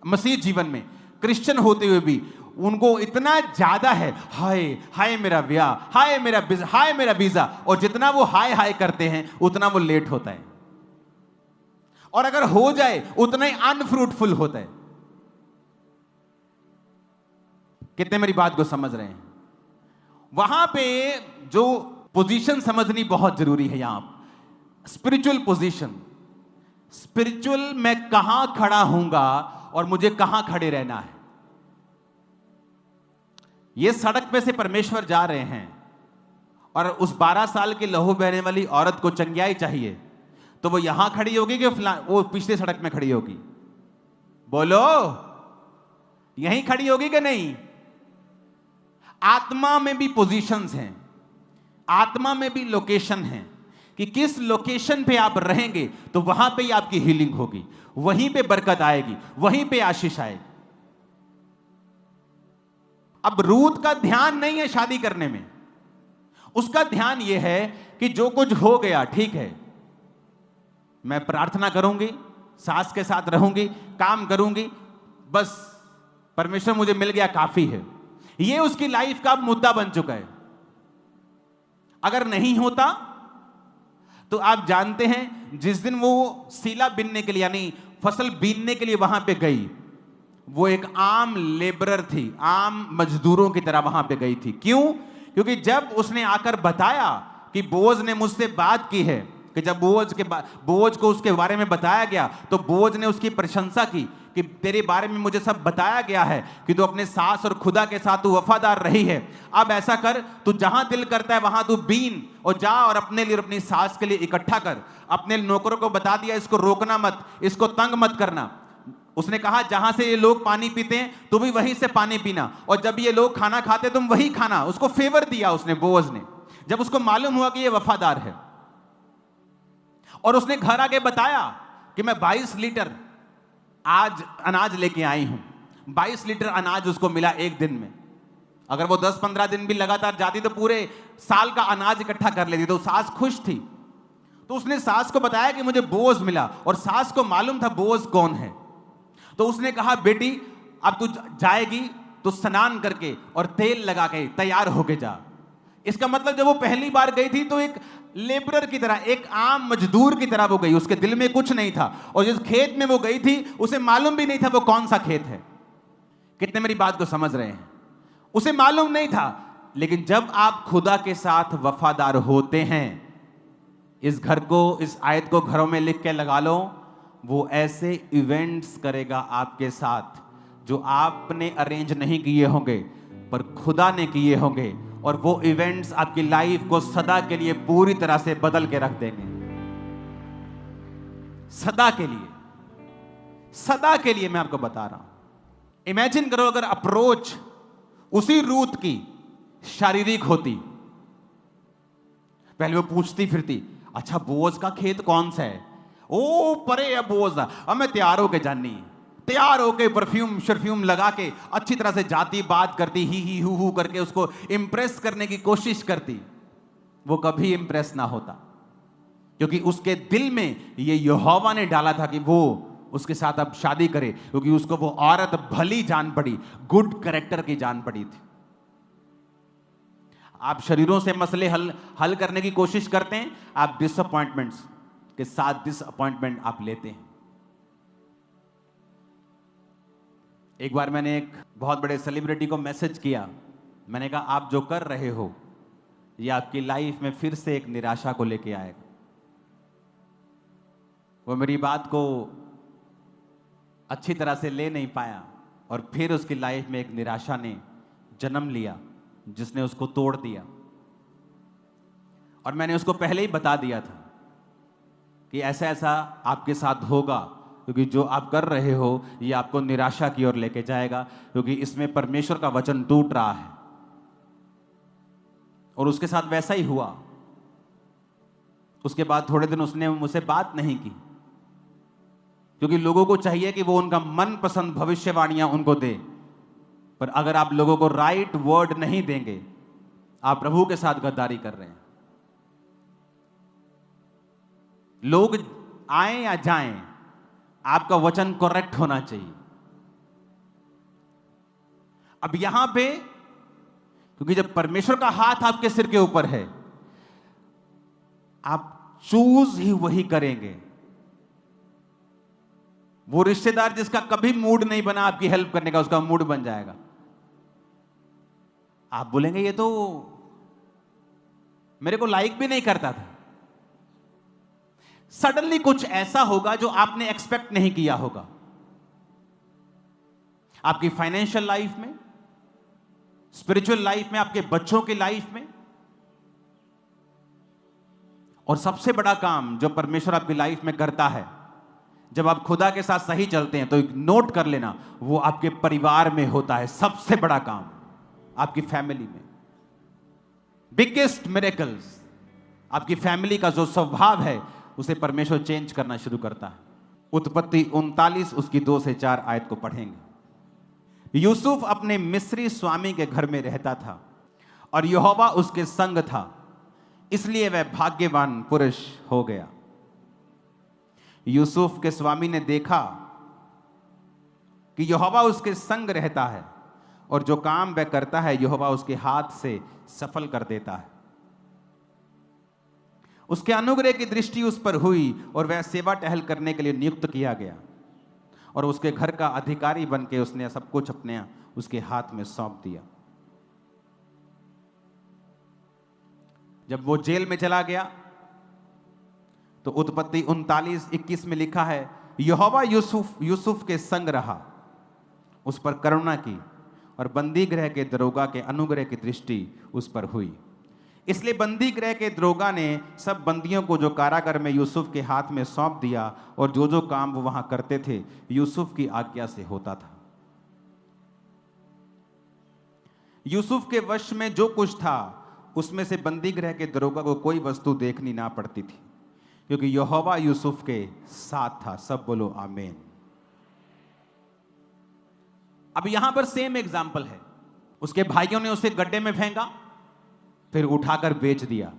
मसीह जीवन में क्रिश्चियन होते हुए भी उनको इतना ज्यादा है हाय हाय मेरा ब्याह, हाय मेरा वीजा, और जितना वो हाय हाय करते हैं उतना वो लेट होता है, और अगर हो जाए उतना ही अनफ्रूटफुल होता है। कितने मेरी बात को समझ रहे हैं? वहां पे जो पोजीशन समझनी बहुत जरूरी है। यहां स्पिरिचुअल पोजीशन, स्पिरिचुअल मैं कहां खड़ा हूंगा और मुझे कहां खड़े रहना है। ये सड़क पे से परमेश्वर जा रहे हैं और उस 12 साल की लहू बहने वाली औरत को चंगियाई चाहिए, तो वो यहां खड़ी होगी कि वो पिछले सड़क में खड़ी होगी? बोलो, यहीं खड़ी होगी कि नहीं? आत्मा में भी पोजीशंस हैं, आत्मा में भी लोकेशन है कि किस लोकेशन पे आप रहेंगे तो वहां पे ही आपकी हीलिंग होगी, वहीं पे बरकत आएगी, वहीं पे आशीष आएगी। अब रूत का ध्यान नहीं है शादी करने में, उसका ध्यान यह है कि जो कुछ हो गया ठीक है, मैं प्रार्थना करूंगी, सास के साथ रहूंगी, काम करूंगी, बस परमेश्वर मुझे मिल गया काफी है। यह उसकी लाइफ का मुद्दा बन चुका है। अगर नहीं होता तो आप जानते हैं जिस दिन वो सीला बीनने के लिए यानी फसल बीनने के लिए वहां पे गई, वो एक आम लेबरर थी, आम मजदूरों की तरह वहां पे गई थी। क्यों? क्योंकि जब उसने आकर बताया कि बोझ ने मुझसे बात की है, कि जब बोझ को उसके बारे में बताया गया तो बोझ ने उसकी प्रशंसा की कि तेरे बारे में मुझे सब बताया गया है कि तू अपने सास और खुदा के साथ तू वफादार रही है। अब ऐसा कर, तू जहां दिल करता है वहां तू बीन और जा और अपने लिए और अपनी सास के लिए इकट्ठा कर। अपने नौकरों को बता दिया इसको रोकना मत, इसको तंग मत करना। उसने कहा जहां से ये लोग पानी पीते हैं तुम भी वहीं से पानी पीना, और जब ये लोग खाना खाते तुम वही खाना। उसको फेवर दिया उसने, बोअज ने, जब उसको मालूम हुआ कि ये वफादार है। और उसने घर आके बताया कि मैं 22 लीटर आज अनाज लेके आई हूं। 22 लीटर अनाज उसको मिला एक दिन में। अगर वो 10-15 दिन भी लगातार जाती तो पूरे साल का अनाज इकट्ठा कर लेती। तो सास खुश थी। तो उसने सास को बताया कि मुझे बोझ मिला, और सास को मालूम था बोझ कौन है। तो उसने कहा बेटी अब तू जाएगी तो स्नान करके और तेल लगा के तैयार होके जा। इसका मतलब जब वो पहली बार गई थी तो एक लेबरर की तरह, एक आम मजदूर की तरह वो गई। उसके दिल में कुछ नहीं था, और जिस खेत में वो गई थी उसे मालूम भी नहीं था वो कौन सा खेत है। कितने मेरी बात को समझ रहे हैं? उसे मालूम नहीं था। लेकिन जब आप खुदा के साथ वफादार होते हैं, इस घर को, इस आयत को घरों में लिख के लगा लो, वो ऐसे इवेंट्स करेगा आपके साथ जो आपने अरेंज नहीं किए होंगे पर खुदा ने किए होंगे, और वो इवेंट्स आपकी लाइफ को सदा के लिए पूरी तरह से बदल के रख देंगे। सदा के लिए, सदा के लिए मैं आपको बता रहा हूं। इमेजिन करो अगर अप्रोच उसी रूत की शारीरिक होती। पहले वो पूछती फिरती, अच्छा बोझ का खेत कौन सा है? ओ परे है बोझ। अब मैं तैयार होके जानी, तैयार होके परफ्यूम शर्फ्यूम लगा के अच्छी तरह से जाती, बात करती, ही हु करके उसको इंप्रेस करने की कोशिश करती। वो कभी इंप्रेस ना होता, क्योंकि उसके दिल में ये यहोवा ने डाला था कि वो उसके साथ अब शादी करे, क्योंकि उसको वो औरत भली जान पड़ी, गुड कैरेक्टर की जान पड़ी थी। आप शरीरों से मसले हल करने की कोशिश करते हैं, आप डिसअपॉइंटमेंट्स के साथ डिसअपॉइंटमेंट आप लेते हैं। एक बार मैंने एक बहुत बड़े सेलिब्रिटी को मैसेज किया। मैंने कहा आप जो कर रहे हो ये आपकी लाइफ में फिर से एक निराशा को लेके आएगा। वो मेरी बात को अच्छी तरह से ले नहीं पाया, और फिर उसकी लाइफ में एक निराशा ने जन्म लिया जिसने उसको तोड़ दिया। और मैंने उसको पहले ही बता दिया था कि ऐसा ऐसा आपके साथ होगा, क्योंकि जो आप कर रहे हो ये आपको निराशा की ओर लेके जाएगा, क्योंकि इसमें परमेश्वर का वचन टूट रहा है। और उसके साथ वैसा ही हुआ। उसके बाद थोड़े दिन उसने मुझसे बात नहीं की, क्योंकि लोगों को चाहिए कि वो उनका मनपसंद भविष्यवाणियां उनको दे। पर अगर आप लोगों को राइट वर्ड नहीं देंगे, आप प्रभु के साथ गद्दारी कर रहे हैं। लोग आए या जाएं, आपका वचन करेक्ट होना चाहिए। अब यहां पे, क्योंकि जब परमेश्वर का हाथ आपके सिर के ऊपर है, आप चूज ही वही करेंगे। वो रिश्तेदार जिसका कभी मूड नहीं बना आपकी हेल्प करने का, उसका मूड बन जाएगा। आप बोलेंगे ये तो मेरे को लाइक भी नहीं करता था। सडनली कुछ ऐसा होगा जो आपने एक्सपेक्ट नहीं किया होगा। आपकी फाइनेंशियल लाइफ में, स्पिरिचुअल लाइफ में, आपके बच्चों की लाइफ में। और सबसे बड़ा काम जो परमेश्वर आपकी लाइफ में करता है, जब आप खुदा के साथ सही चलते हैं, तो एक नोट कर लेना, वो आपके परिवार में होता है। सबसे बड़ा काम आपकी फैमिली में। बिगेस्ट मिरेकल्स आपकी फैमिली का जो स्वभाव है उसे परमेश्वर चेंज करना शुरू करता है। उत्पत्ति 39 उसकी 2 से 4 आयत को पढ़ेंगे। यूसुफ अपने मिस्री स्वामी के घर में रहता था और यहोवा उसके संग था, इसलिए वह भाग्यवान पुरुष हो गया। यूसुफ के स्वामी ने देखा कि यहोवा उसके संग रहता है और जो काम वह करता है यहोवा उसके हाथ से सफल कर देता है। उसके अनुग्रह की दृष्टि उस पर हुई और वह सेवा टहल करने के लिए नियुक्त किया गया, और उसके घर का अधिकारी बनके उसने सब कुछ अपने उसके हाथ में सौंप दिया। जब वो जेल में चला गया तो उत्पत्ति 39:21 में लिखा है, यहोवा यूसुफ के संग रहा, उस पर करुणा की और बंदी गृह के दरोगा के अनुग्रह की दृष्टि उस पर हुई। इसलिए बंदी गृह के दरोगा ने सब बंदियों को जो कारागार में यूसुफ के हाथ में सौंप दिया, और जो जो काम वो वहां करते थे यूसुफ की आज्ञा से होता था। यूसुफ के वश में जो कुछ था उसमें से बंदी गृह के दरोगा को कोई वस्तु देखनी ना पड़ती थी, क्योंकि यहोवा यूसुफ के साथ था। सब बोलो आमीन। अब यहां पर सेम एग्जाम्पल है। उसके भाइयों ने उसे गड्ढे में फेंका, फिर उठाकर बेच दिया।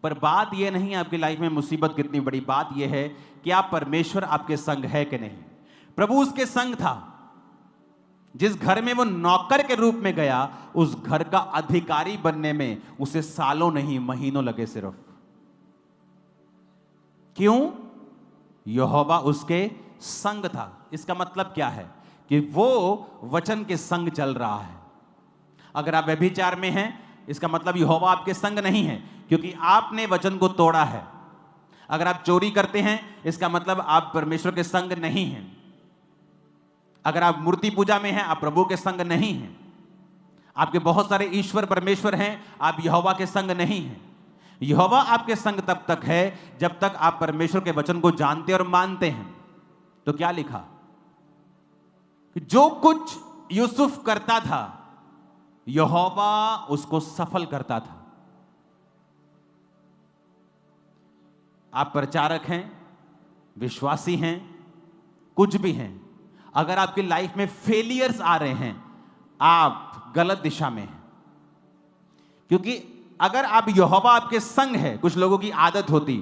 पर बात यह नहीं, आपकी लाइफ में मुसीबत कितनी बड़ी, बात यह है कि आप परमेश्वर आपके संग है कि नहीं। प्रभु उसके संग था। जिस घर में वो नौकर के रूप में गया, उस घर का अधिकारी बनने में उसे सालों नहीं महीनों लगे सिर्फ। क्यों? यहोवा उसके संग था। इसका मतलब क्या है कि वो वचन के संग चल रहा है। अगर आप व्यभिचार में हैं, इसका मतलब यहोवा आपके संग नहीं है, क्योंकि आपने वचन को तोड़ा है। अगर आप चोरी करते हैं, इसका मतलब आप परमेश्वर के संग नहीं हैं। अगर आप मूर्ति पूजा में हैं, आप प्रभु के संग नहीं हैं। आपके बहुत सारे ईश्वर परमेश्वर हैं, आप यहोवा के संग नहीं हैं। यहोवा आपके संग तब तक है जब तक आप परमेश्वर के वचन को जानते और मानते हैं। तो क्या लिखा कि जो कुछ यूसुफ करता था यहोवा उसको सफल करता था। आप प्रचारक हैं, विश्वासी हैं, कुछ भी हैं, अगर आपकी लाइफ में फेलियर्स आ रहे हैं, आप गलत दिशा में हैं। क्योंकि अगर आप यहोवा आपके संग है, कुछ लोगों की आदत होती,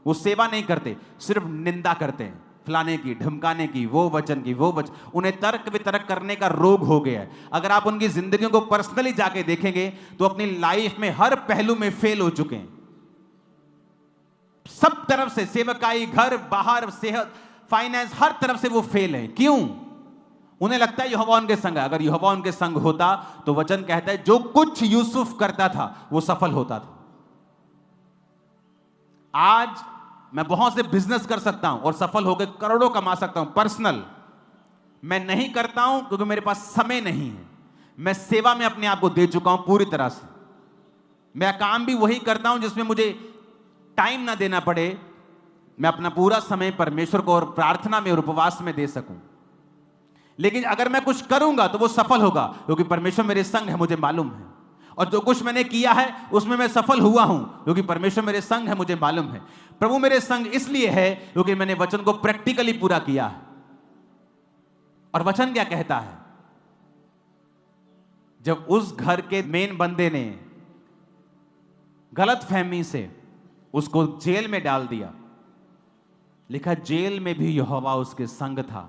वो सेवा नहीं करते, सिर्फ निंदा करते हैं, फलाने की, ढमकाने की, वो वचन की, वो वचन, उन्हें तर्क वितर्क करने का रोग हो गया है। अगर आप उनकी जिंदगियों को पर्सनली जाके देखेंगे तो अपनी लाइफ में हर पहलू में फेल हो चुके हैं। सब तरफ से, सेवकाई, घर बाहर, सेहत, फाइनेंस, हर तरफ से वो फेल है। क्यों? उन्हें लगता है यहोवा उनके संग है। अगर यहोवा उनके संग होता तो वचन कहता है जो कुछ यूसुफ करता था वो सफल होता था। आज मैं बहुत से बिजनेस कर सकता हूं और सफल होकर करोड़ों कमा सकता हूं, पर्सनल। मैं नहीं करता हूं क्योंकि मेरे पास समय नहीं है। मैं सेवा में अपने आप को दे चुका हूं पूरी तरह से। मैं काम भी वही करता हूं जिसमें मुझे टाइम ना देना पड़े। मैं अपना पूरा समय परमेश्वर को और प्रार्थना में और उपवास में दे सकूं। लेकिन अगर मैं कुछ करूंगा तो वो सफल होगा, क्योंकि परमेश्वर मेरे संग है, मुझे मालूम है। और जो कुछ मैंने किया है उसमें मैं सफल हुआ हूं, क्योंकि परमेश्वर मेरे संग है, मुझे मालूम है। प्रभु मेरे संग इसलिए है क्योंकि मैंने वचन को प्रैक्टिकली पूरा किया है। और वचन क्या कहता है? जब उस घर के मेन बंदे ने गलत फहमी से उसको जेल में डाल दिया, लिखा जेल में भी यहोवा उसके संग था।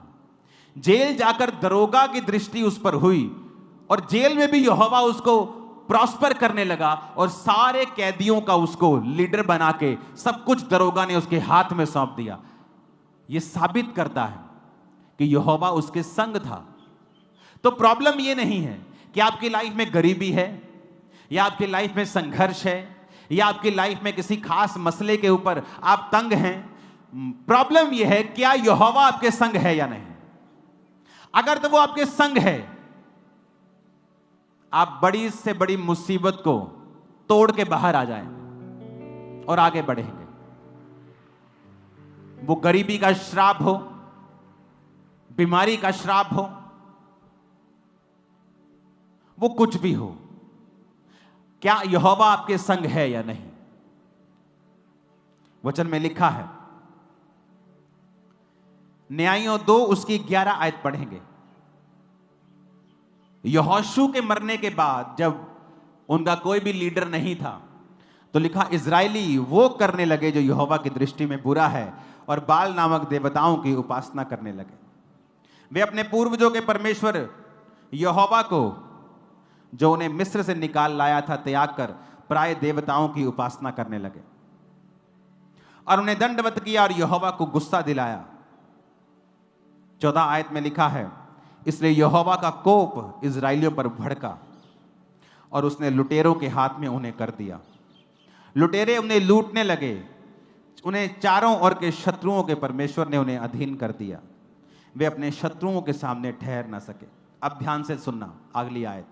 जेल जाकर दरोगा की दृष्टि उस पर हुई और जेल में भी यहोवा उसको प्रॉस्पर करने लगा और सारे कैदियों का उसको लीडर बना के सब कुछ दरोगा ने उसके हाथ में सौंप दिया। यह साबित करता है कि यहोवा उसके संग था। तो प्रॉब्लम यह नहीं है कि आपकी लाइफ में गरीबी है या आपकी लाइफ में संघर्ष है या आपकी लाइफ में किसी खास मसले के ऊपर आप तंग हैं। प्रॉब्लम यह है क्या यहोवा आपके संग है या नहीं। अगर तो वो आपके संग है, आप बड़ी से बड़ी मुसीबत को तोड़ के बाहर आ जाएंगे और आगे बढ़ेंगे। वो गरीबी का श्राप हो, बीमारी का श्राप हो, वो कुछ भी हो, क्या यहोवा आपके संग है या नहीं। वचन में लिखा है, न्यायों 2 उसकी 11 आयत पढ़ेंगे। यहोशू के मरने के बाद जब उनका कोई भी लीडर नहीं था तो लिखा इजरायली वो करने लगे जो यहोवा की दृष्टि में बुरा है और बाल नामक देवताओं की उपासना करने लगे। वे अपने पूर्वजों के परमेश्वर यहोवा को जो उन्हें मिस्र से निकाल लाया था त्याग कर प्राय देवताओं की उपासना करने लगे और उन्हें दंडवत किया और यहोवा को गुस्सा दिलाया। 14 आयत में लिखा है, इसलिए यहोवा का कोप इजराइलियों पर भड़का और उसने लुटेरों के हाथ में उन्हें कर दिया। लुटेरे उन्हें लूटने लगे, उन्हें चारों ओर के शत्रुओं के परमेश्वर ने उन्हें अधीन कर दिया। वे अपने शत्रुओं के सामने ठहर ना सके। अब ध्यान से सुनना अगली आयत।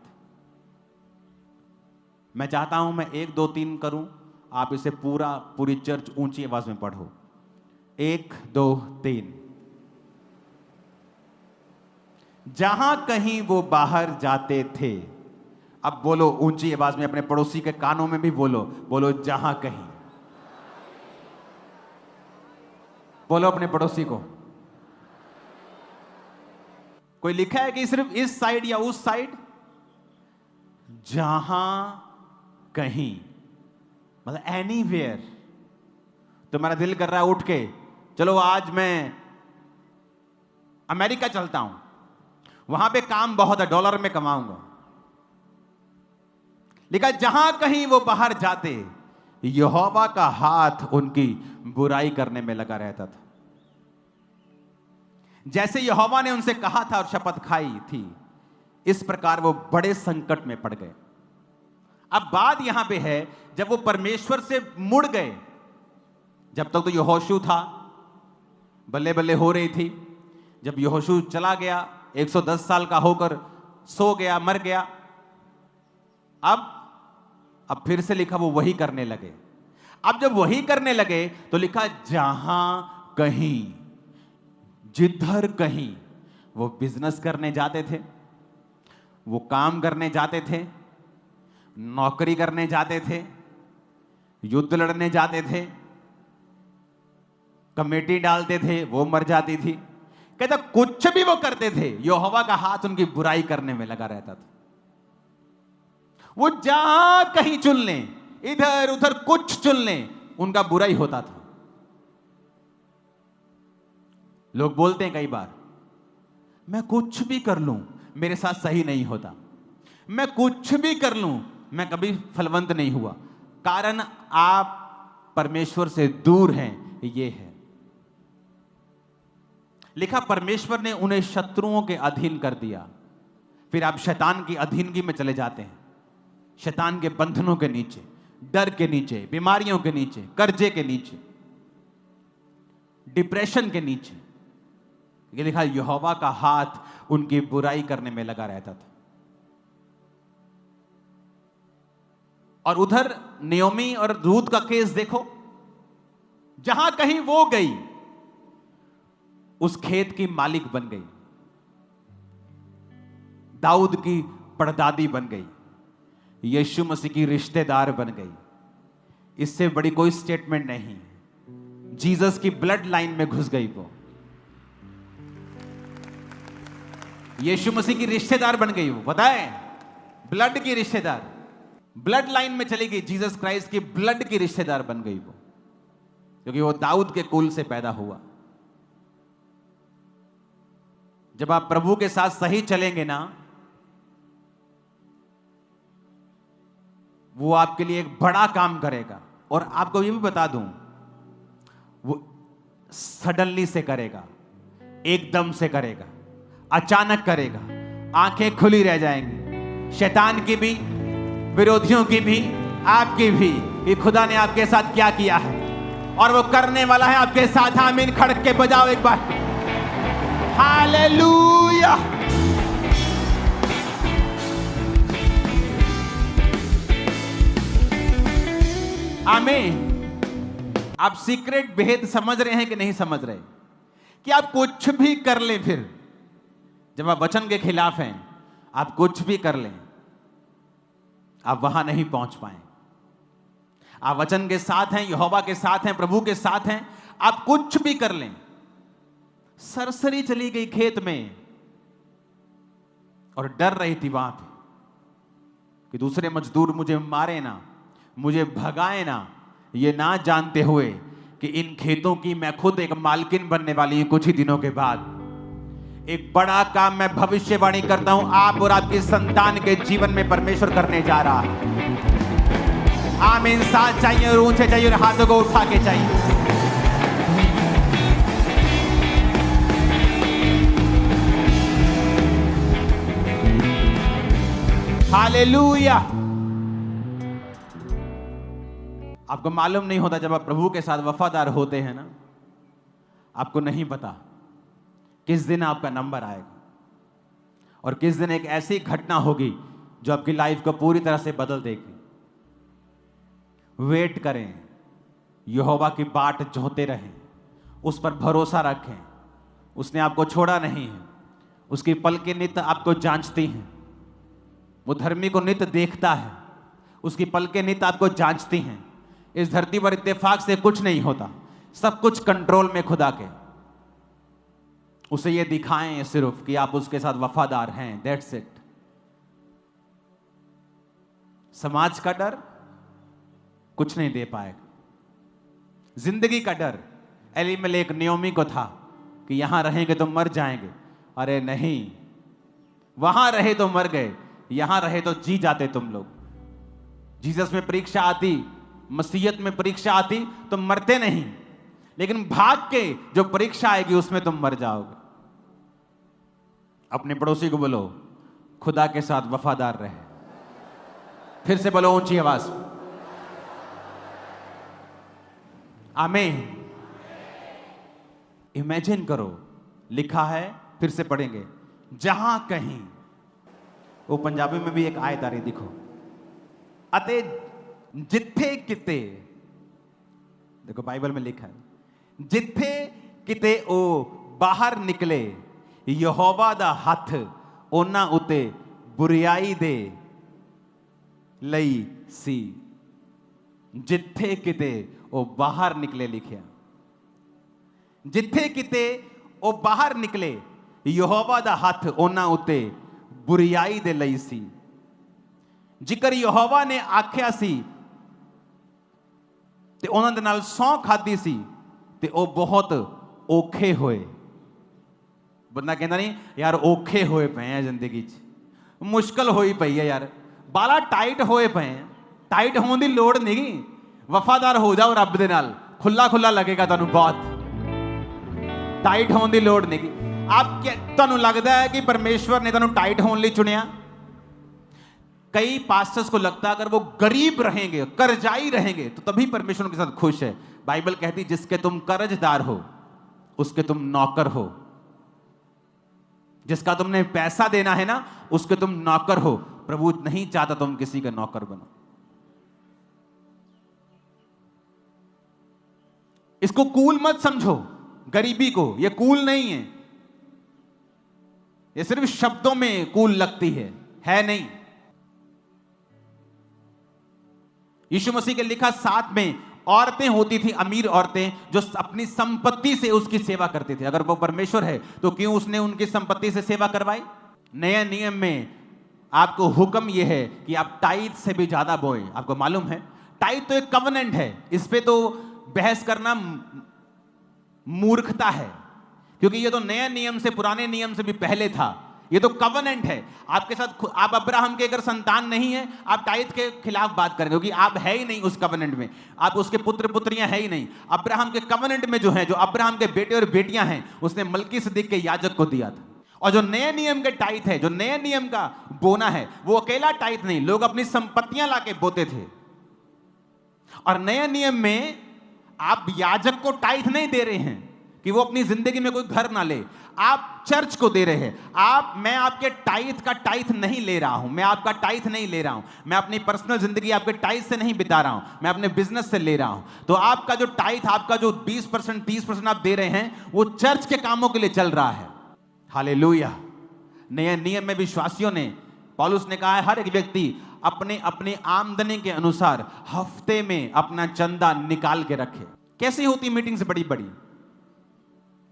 मैं चाहता हूं मैं 1 2 3 करूं, आप इसे पूरी चर्च ऊंची आवाज में पढ़ो। 1 2 3। जहां कहीं वो बाहर जाते थे। अब बोलो ऊंची आवाज में, अपने पड़ोसी के कानों में भी बोलो, बोलो जहां कहीं। बोलो अपने पड़ोसी को। कोई लिखा है कि सिर्फ इस साइड या उस साइड? जहां कहीं, मतलब एनीवेयर। तो मेरा दिल कर रहा है उठ के, चलो आज मैं अमेरिका चलता हूं, वहां पे काम बहुत है, डॉलर में कमाऊंगा। लिखा जहां कहीं वो बाहर जाते, यहोवा का हाथ उनकी बुराई करने में लगा रहता था। जैसे यहोवा ने उनसे कहा था और शपथ खाई थी, इस प्रकार वो बड़े संकट में पड़ गए। अब बात यहां पे है, जब वो परमेश्वर से मुड़ गए, जब तक तो यहोशू था, बल्ले बल्ले हो रही थी। जब यहोशू चला गया, 110 साल का होकर सो गया, मर गया, अब फिर से लिखा वो वही करने लगे। अब जब वही करने लगे तो लिखा जहां कहीं, जिधर कहीं वो बिजनेस करने जाते थे, वो काम करने जाते थे, नौकरी करने जाते थे, युद्ध लड़ने जाते थे, कमेटी डालते थे, वो मर जाती थी। कहता कुछ भी वो करते थे, यहोवा का हाथ उनकी बुराई करने में लगा रहता था। वो जहां कहीं चुन लें, इधर उधर कुछ चुन लें, उनका बुराई होता था। लोग बोलते हैं कई बार, मैं कुछ भी कर लूं मेरे साथ सही नहीं होता, मैं कुछ भी कर लूं मैं कभी फलवंत नहीं हुआ। कारण आप परमेश्वर से दूर हैं, ये है। लिखा परमेश्वर ने उन्हें शत्रुओं के अधीन कर दिया। फिर आप शैतान की अधीनगी में चले जाते हैं, शैतान के बंधनों के नीचे, डर के नीचे, बीमारियों के नीचे, कर्जे के नीचे, डिप्रेशन के नीचे। ये लिखा यहोवा का हाथ उनकी बुराई करने में लगा रहता था। और उधर नियोमी और रूत का केस देखो, जहां कहीं वो गई उस खेत की मालिक बन गई, दाऊद की परदादी बन गई, यीशु मसीह की रिश्तेदार बन गई। इससे बड़ी कोई स्टेटमेंट नहीं। जीसस की ब्लड लाइन में घुस गई, वो यीशु मसीह की रिश्तेदार बन गई। वो पता है, ब्लड की रिश्तेदार, ब्लड लाइन में चली गई, जीसस क्राइस्ट की ब्लड की रिश्तेदार बन गई वो, क्योंकि वो दाऊद के कुल से पैदा हुआ। जब आप प्रभु के साथ सही चलेंगे ना, वो आपके लिए एक बड़ा काम करेगा। और आपको ये भी बता दूं, वो सडनली से करेगा, एकदम से करेगा, अचानक करेगा। आंखें खुली रह जाएंगी, शैतान की भी, विरोधियों की भी, आपकी भी, कि खुदा ने आपके साथ क्या किया है और वो करने वाला है आपके साथ। आमीन खड़क के बजाओ एक बार, हालेलुया। आमीन। आप सीक्रेट भेद समझ रहे हैं कि नहीं समझ रहे? कि आप कुछ भी कर लें, फिर जब आप वचन के खिलाफ हैं, आप कुछ भी कर लें, आप वहां नहीं पहुंच पाए। आप वचन के साथ हैं, यहोवा के साथ हैं, प्रभु के साथ हैं, आप कुछ भी कर लें। सरसरी चली गई खेत में और डर रही थी वहां पे कि दूसरे मजदूर मुझे मारे ना, मुझे भगाए ना, ये ना जानते हुए कि इन खेतों की मैं खुद एक मालकिन बनने वाली हूं कुछ ही दिनों के बाद। एक बड़ा काम मैं भविष्यवाणी करता हूं, आप और आपकी संतान के जीवन में परमेश्वर करने जा रहा है। आमीन। साथ चाहिए और ऊंचे चाहिए और हाथों को उठा के चाहिए। हालेलुया। आपको मालूम नहीं होता, जब आप प्रभु के साथ वफादार होते हैं ना, आपको नहीं पता किस दिन आपका नंबर आएगा और किस दिन एक ऐसी घटना होगी जो आपकी लाइफ को पूरी तरह से बदल देगी। वेट करें, यहोवा की बाट जोहते रहें, उस पर भरोसा रखें। उसने आपको छोड़ा नहीं है, उसकी पलकें नित आपको जांचती हैं। वो धर्मी को नित देखता है, उसकी पलकें नित आपको जांचती हैं। इस धरती पर इत्तेफाक से कुछ नहीं होता, सब कुछ कंट्रोल में खुदा के। उसे ये दिखाएं सिर्फ कि आप उसके साथ वफादार हैं, दैट्स इट। समाज का डर कुछ नहीं दे पाएगा। जिंदगी का डर, एलीमेलेक नियोमी को था कि यहां रहेंगे तो मर जाएंगे। अरे नहीं, वहां रहे तो मर गए, यहां रहे तो जी जाते तुम लोग। जीसस में परीक्षा आती, मसीहत में परीक्षा आती तो मरते नहीं, लेकिन भाग के जो परीक्षा आएगी उसमें तुम मर जाओगे। अपने पड़ोसी को बोलो, खुदा के साथ वफादार रहे। फिर से बोलो ऊंची आवाज, आमीन। इमेजिन करो, लिखा है, फिर से पढ़ेंगे, जहां कहीं, वो पंजाबी में भी एक आयत आ रही, देखो, अते जिथे किते, देखो बाइबल में लिखा है, जिथे किते ओ बाहर निकले, यहोवा दा हथ ओना उते बुरियाई दे लई सी। जिथे किते ओ बाहर निकले लिखिया, जिथे किते ओ बाहर निकले, यहोवा दा हथ ओना उते बुरियाई दे लई सी। जिकर यहोवा ने आख्या सी ते ਉਹਨਾਂ ਦੇ ਨਾਲ ਸੌਂ ਖਾਦੀ ਸੀ ਤੇ ਉਹ ਬਹੁਤ ਔਖੇ ਹੋਏ। ਬੰਦਾ ਕਹਿੰਦਾ ਨਹੀਂ ਯਾਰ ਔਖੇ ਹੋਏ ਪਏ ਆ ਜ਼ਿੰਦਗੀ 'ਚ, ਮੁਸ਼ਕਲ ਹੋਈ ਪਈ ਹੈ ਯਾਰ, ਬਾਲਾ ਟਾਈਟ ਹੋਏ ਪਏ ਆ। ਟਾਈਟ ਹੋਣ ਦੀ ਲੋੜ ਨਹੀਂਗੀ, ਵਫਾਦਾਰ ਹੋ ਜਾਓ ਰੱਬ ਦੇ ਨਾਲ, ਖੁੱਲਾ ਖੁੱਲਾ ਲੱਗੇਗਾ ਤੁਹਾਨੂੰ ਬਹੁਤ। ਟਾਈਟ ਹੋਣ ਦੀ ਲੋੜ ਨਹੀਂਗੀ। ਆਪ ਤੁਹਾਨੂੰ ਲੱਗਦਾ ਹੈ ਕਿ ਪਰਮੇਸ਼ਵਰ ਨੇ ਤੁਹਾਨੂੰ ਟਾਈਟ ਹੋਣ ਲਈ ਚੁਣਿਆ? कई पास्टर्स को लगता है अगर वो गरीब रहेंगे, कर्जाई रहेंगे तो तभी परमेश्वर उनके साथ खुश है। बाइबल कहती जिसके तुम कर्जदार हो उसके तुम नौकर हो। जिसका तुमने पैसा देना है ना उसके तुम नौकर हो। प्रभु नहीं चाहता तुम किसी का नौकर बनो। इसको कूल मत समझो, गरीबी को, यह कूल नहीं है। यह सिर्फ शब्दों में कूल लगती है नहीं। यीशु मसीह के लिखा 7 में औरतें होती थी, अमीर औरतें, जो अपनी संपत्ति से उसकी सेवा करती थी। अगर वो परमेश्वर है तो क्यों उसने उनकी संपत्ति से सेवा करवाई? नए नियम में आपको हुक्म यह है कि आप टाइट से भी ज्यादा बोए। आपको मालूम है टाइट तो एक कवनेंट है, इस पे तो बहस करना मूर्खता है, क्योंकि ये तो नए नियम से, पुराने नियम से भी पहले था। ये तो कवनेंट है आपके साथ। आप अब्राहम के अगर संतान नहीं है, आप टाइट के खिलाफ बात करेंगे, क्योंकि आप है ही नहीं उस कवनेंट में, आप उसके पुत्र पुत्रियां है ही नहीं। अब्राहम के कवनेंट में जो है, जो अब्राहम के बेटे और बेटियां हैं, उसने मल्कीसदिक के याजक को दिया था। और जो नए नियम के टाइट है, जो नए नियम का बोना है, वो अकेला टाइट नहीं, लोग अपनी संपत्तियां लाके बोते थे। और नए नियम में आप याजक को टाइट नहीं दे रहे हैं कि वो अपनी जिंदगी में कोई घर ना ले, आप चर्च को दे रहे हैं। मैं आपके टाइथ का टाइथ नहीं ले रहा हूं, मैं आपका टाइथ नहीं ले रहा हूं, मैं अपनी पर्सनल जिंदगी आपके टाइथ से नहीं बिता रहा हूं, मैं अपने बिजनेस से ले रहा हूं। तो आपका जो टाइथ, आपका जो 20% 30% आप दे रहे हैं, वो चर्च के कामों के लिए चल रहा है। हालेलुया। नए नियम में विश्वासियों ने, पौलुस ने कहा है, हर एक व्यक्ति अपने अपने आमदनी के अनुसार हफ्ते में अपना चंदा निकाल के रखे। कैसी होती मीटिंग्स बड़ी बड़ी?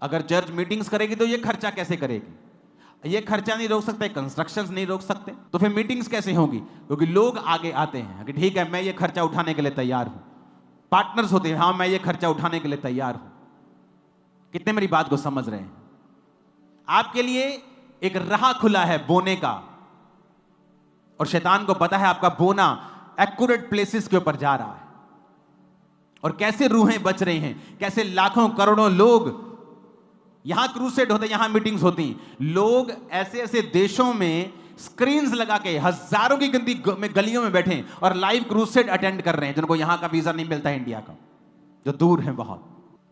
अगर चर्च मीटिंग्स करेगी तो ये खर्चा कैसे करेगी? ये खर्चा नहीं रोक सकते, कंस्ट्रक्शंस नहीं रोक सकते, तो फिर मीटिंग्स कैसे होंगी? क्योंकि लोग आगे आते हैं कि ठीक है मैं ये खर्चा उठाने के लिए तैयार हूं। पार्टनर्स होते हैं, हाँ मैं ये खर्चा उठाने के लिए तैयार हूं। कितने मेरी बात को समझ रहे हैं? आपके लिए एक राह खुला है बोने का, और शैतान को पता है आपका बोना एक्यूरेट प्लेसेस के ऊपर जा रहा है। और कैसे रूहें बच रही हैं, कैसे लाखों करोड़ों लोग, यहां क्रूसेड होते, यहां मीटिंग्स होती, लोग ऐसे ऐसे देशों में स्क्रीन्स लगा के हजारों की गिनती में गलियों में बैठे और लाइव क्रूसेड अटेंड कर रहे हैं, जिनको यहां का वीजा नहीं मिलता है इंडिया का, जो दूर है बहुत।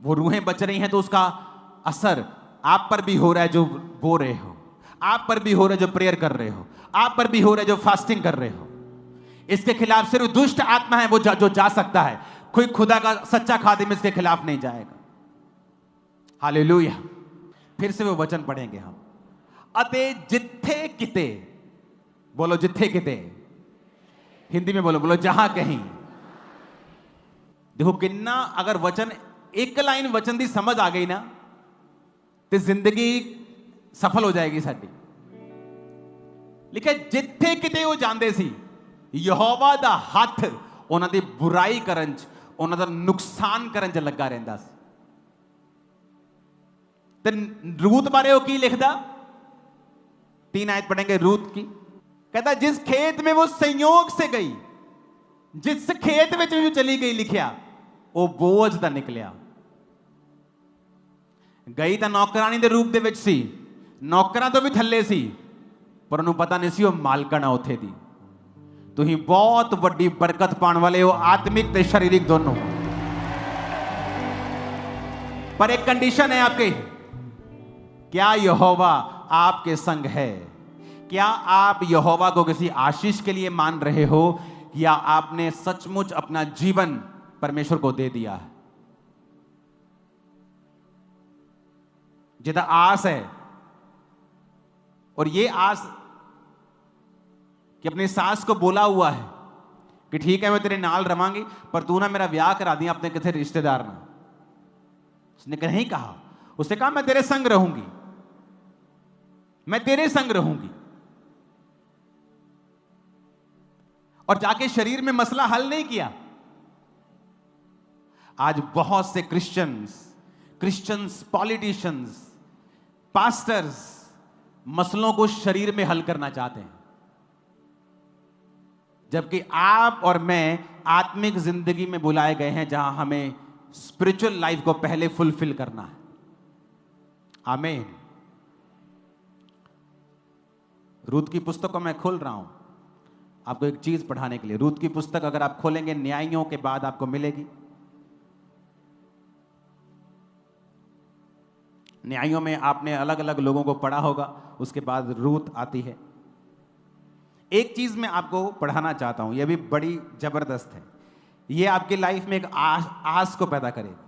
वो रूहें बच रही हैं, तो उसका असर आप पर भी हो रहा है जो बो रहे हो, आप पर भी हो रहा है जो प्रेयर कर रहे हो, आप पर भी हो रहा है जो फास्टिंग कर रहे हो। इसके खिलाफ सिर्फ दुष्ट आत्मा है वो जो जा सकता है, कोई खुदा का सच्चा खादिम इसके खिलाफ नहीं जाएगा। हालेलुया। फिर से वो वचन पढ़ेंगे हम। अते जिथे किते, बोलो जिथे किते, हिंदी में बोलो, बोलो जहां कहीं। देखो किन्ना, अगर वचन एक लाइन वचन दी समझ आ गई ना तो जिंदगी सफल हो जाएगी साडी। लिखा जिथे किते वो जांदे सी, यहोवा दा हथ उन्हां दी बुराई करन च, उन्हां दा नुकसान करन च लगा रहिंदा सी। ते रूत बारे वो की लिखदा, 3 आयत पढ़ेंगे रूत की। कहता जिस खेत में वो संयोग से गई, जिस खेत में जो चली गई, लिखिया वो बोझ दा निकलिया। गई तो नौकरानी दे रूप दे विच सी, नौकरां तो भी थल्ले सी, पर उन्होंने पता नहीं सी वो मालकण आ उत्थे दी। तुसीं बहुत वड्डी बरकत पाने वाले हो, आत्मिक ते शारीरिक दोनों। पर एक कंडीशन है आपके, क्या यहोवा आपके संग है? क्या आप यहोवा को किसी आशीष के लिए मान रहे हो, या आपने सचमुच अपना जीवन परमेश्वर को दे दिया है? जिदा आस है, और ये आस कि अपनी सास को बोला हुआ है कि ठीक है मैं तेरे नाल रवांगी, पर तू ना मेरा ब्याह करा दिया अपने किसी रिश्तेदार ना। उसने नहीं कहा, उसने कहा मैं तेरे संग रहूंगी, मैं तेरे संग रहूंगी। और जाके शरीर में मसला हल नहीं किया। आज बहुत से क्रिश्चियंस पॉलिटिशियंस, पास्टर्स मसलों को शरीर में हल करना चाहते हैं, जबकि आप और मैं आत्मिक जिंदगी में बुलाए गए हैं जहां हमें स्पिरिचुअल लाइफ को पहले फुलफिल करना है। आमीन। रूत की पुस्तक को मैं खोल रहा हूं आपको एक चीज पढ़ाने के लिए। रूत की पुस्तक अगर आप खोलेंगे, न्यायों के बाद आपको मिलेगी। न्यायों में आपने अलग अलग लोगों को पढ़ा होगा, उसके बाद रूत आती है। एक चीज मैं आपको पढ़ाना चाहता हूं, यह भी बड़ी जबरदस्त है। यह आपकी लाइफ में एक आस को पैदा करेगा।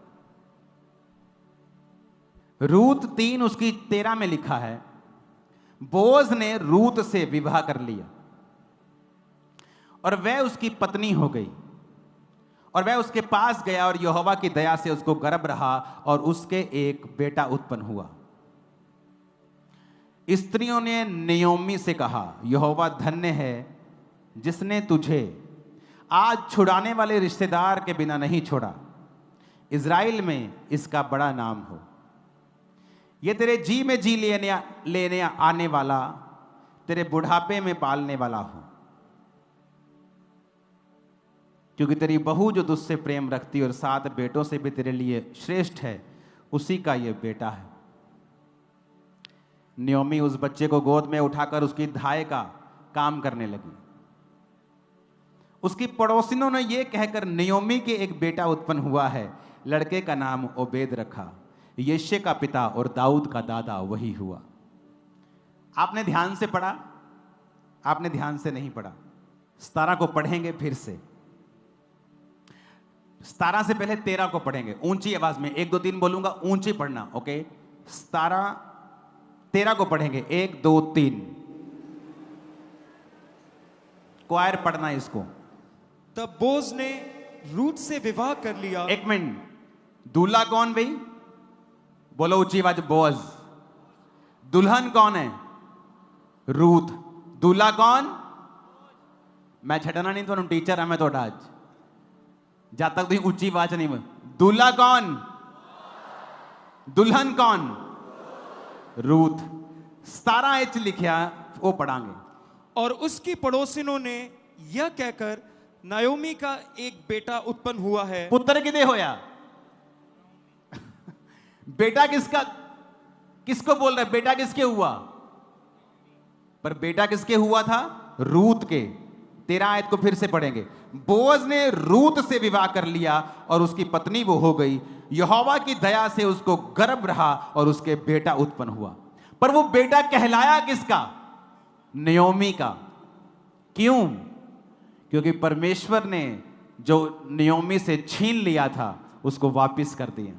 रूत 3 उसकी 13 में लिखा है, बोaz ने रूत से विवाह कर लिया और वह उसकी पत्नी हो गई, और वह उसके पास गया और यहोवा की दया से उसको गर्भ रहा और उसके एक बेटा उत्पन्न हुआ। स्त्रियों ने नयोमी से कहा, यहोवा धन्य है जिसने तुझे आज छुड़ाने वाले रिश्तेदार के बिना नहीं छोड़ा। इज़राइल में इसका बड़ा नाम हो। यह तेरे जी में जी लेने आने वाला, तेरे बुढ़ापे में पालने वाला हो, क्योंकि तेरी बहू जो तुझसे प्रेम रखती और 7 बेटों से भी तेरे लिए श्रेष्ठ है, उसी का यह बेटा है। नयोमी उस बच्चे को गोद में उठाकर उसकी धाय का काम करने लगी। उसकी पड़ोसिनों ने यह कहकर नयोमी के एक बेटा उत्पन्न हुआ है, लड़के का नाम ओबेद रखा। यिशै का पिता और दाऊद का दादा वही हुआ। आपने ध्यान से पढ़ा? आपने ध्यान से नहीं पढ़ा। 17 को पढ़ेंगे फिर से। 17 से पहले 13 को पढ़ेंगे ऊंची आवाज में। 1 2 3 बोलूंगा, ऊंची पढ़ना, ओके? 13 को पढ़ेंगे। 1 2 3 क्वायर पढ़ना इसको। तब बोaz ने रूत से विवाह कर लिया। 1 मिनट, दूल्हा कौन भाई? बोलो ऊंची आवाज, बोaz। दुल्हन कौन है? रूत। दूल्हा कौन? मैं छड़ना नहीं, तुम टीचर है मैं थोड़ा आज, जब तक तुम ऊंची आवाज नहीं बोल। दूल्हा कौन? दुल्हन कौन? रूत। 17 लिखिया, वो पढ़ांगे। और उसकी पड़ोसिनों ने यह कहकर नायोमी का एक बेटा उत्पन्न हुआ है। पुत्र किदे होया? बेटा किसका? किसको बोल रहा है? बेटा किसके हुआ? पर बेटा किसके हुआ था? रूत के। 13 आयत को फिर से पढ़ेंगे। बोaz ने रूत से विवाह कर लिया और उसकी पत्नी वो हो गई। यहोवा की दया से उसको गर्भ रहा और उसके बेटा उत्पन्न हुआ। पर वो बेटा कहलाया किसका? नयोमी का। क्यों? क्योंकि परमेश्वर ने जो नियोमी से छीन लिया था उसको वापस कर दिया।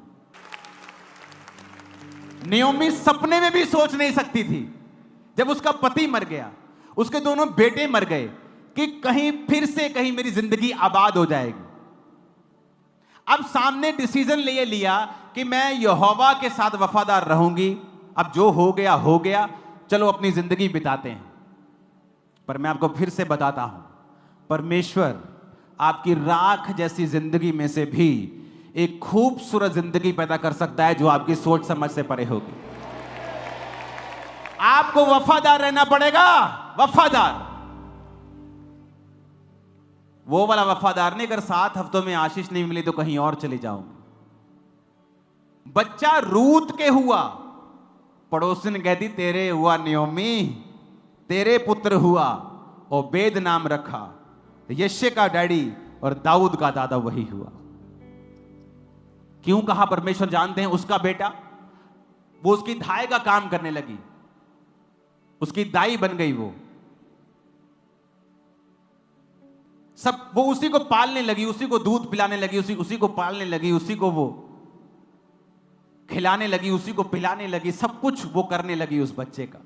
नियोमी सपने में भी सोच नहीं सकती थी जब उसका पति मर गया, उसके दोनों बेटे मर गए, कि कहीं फिर से कहीं मेरी जिंदगी आबाद हो जाएगी। अब सामने डिसीजन ले लिया कि मैं यहोवा के साथ वफादार रहूंगी। अब जो हो गया, चलो अपनी जिंदगी बिताते हैं। पर मैं आपको फिर से बताता हूं, परमेश्वर आपकी राख जैसी जिंदगी में से भी एक खूबसूरत जिंदगी पैदा कर सकता है जो आपकी सोच समझ से परे होगी। आपको वफादार रहना पड़ेगा, वफादार। वो वाला वफादार नहीं, अगर 7 हफ्तों में आशीष नहीं मिली तो कहीं और चले जाऊंगी। बच्चा रूत के हुआ, पड़ोसी ने कहती तेरे हुआ नियोमी, तेरे पुत्र हुआ, ओबेद नाम रखा। यश्य का डैडी और दाऊद का दादा वही हुआ। क्यों कहा? परमेश्वर जानते हैं उसका बेटा, वो उसकी धाय का काम करने लगी, उसकी दाई बन गई। वो सब, वो उसी को पालने लगी, उसी को दूध पिलाने लगी, उसी को पालने लगी, उसी को वो खिलाने लगी, उसी को पिलाने लगी, सब कुछ वो करने लगी उस बच्चे का।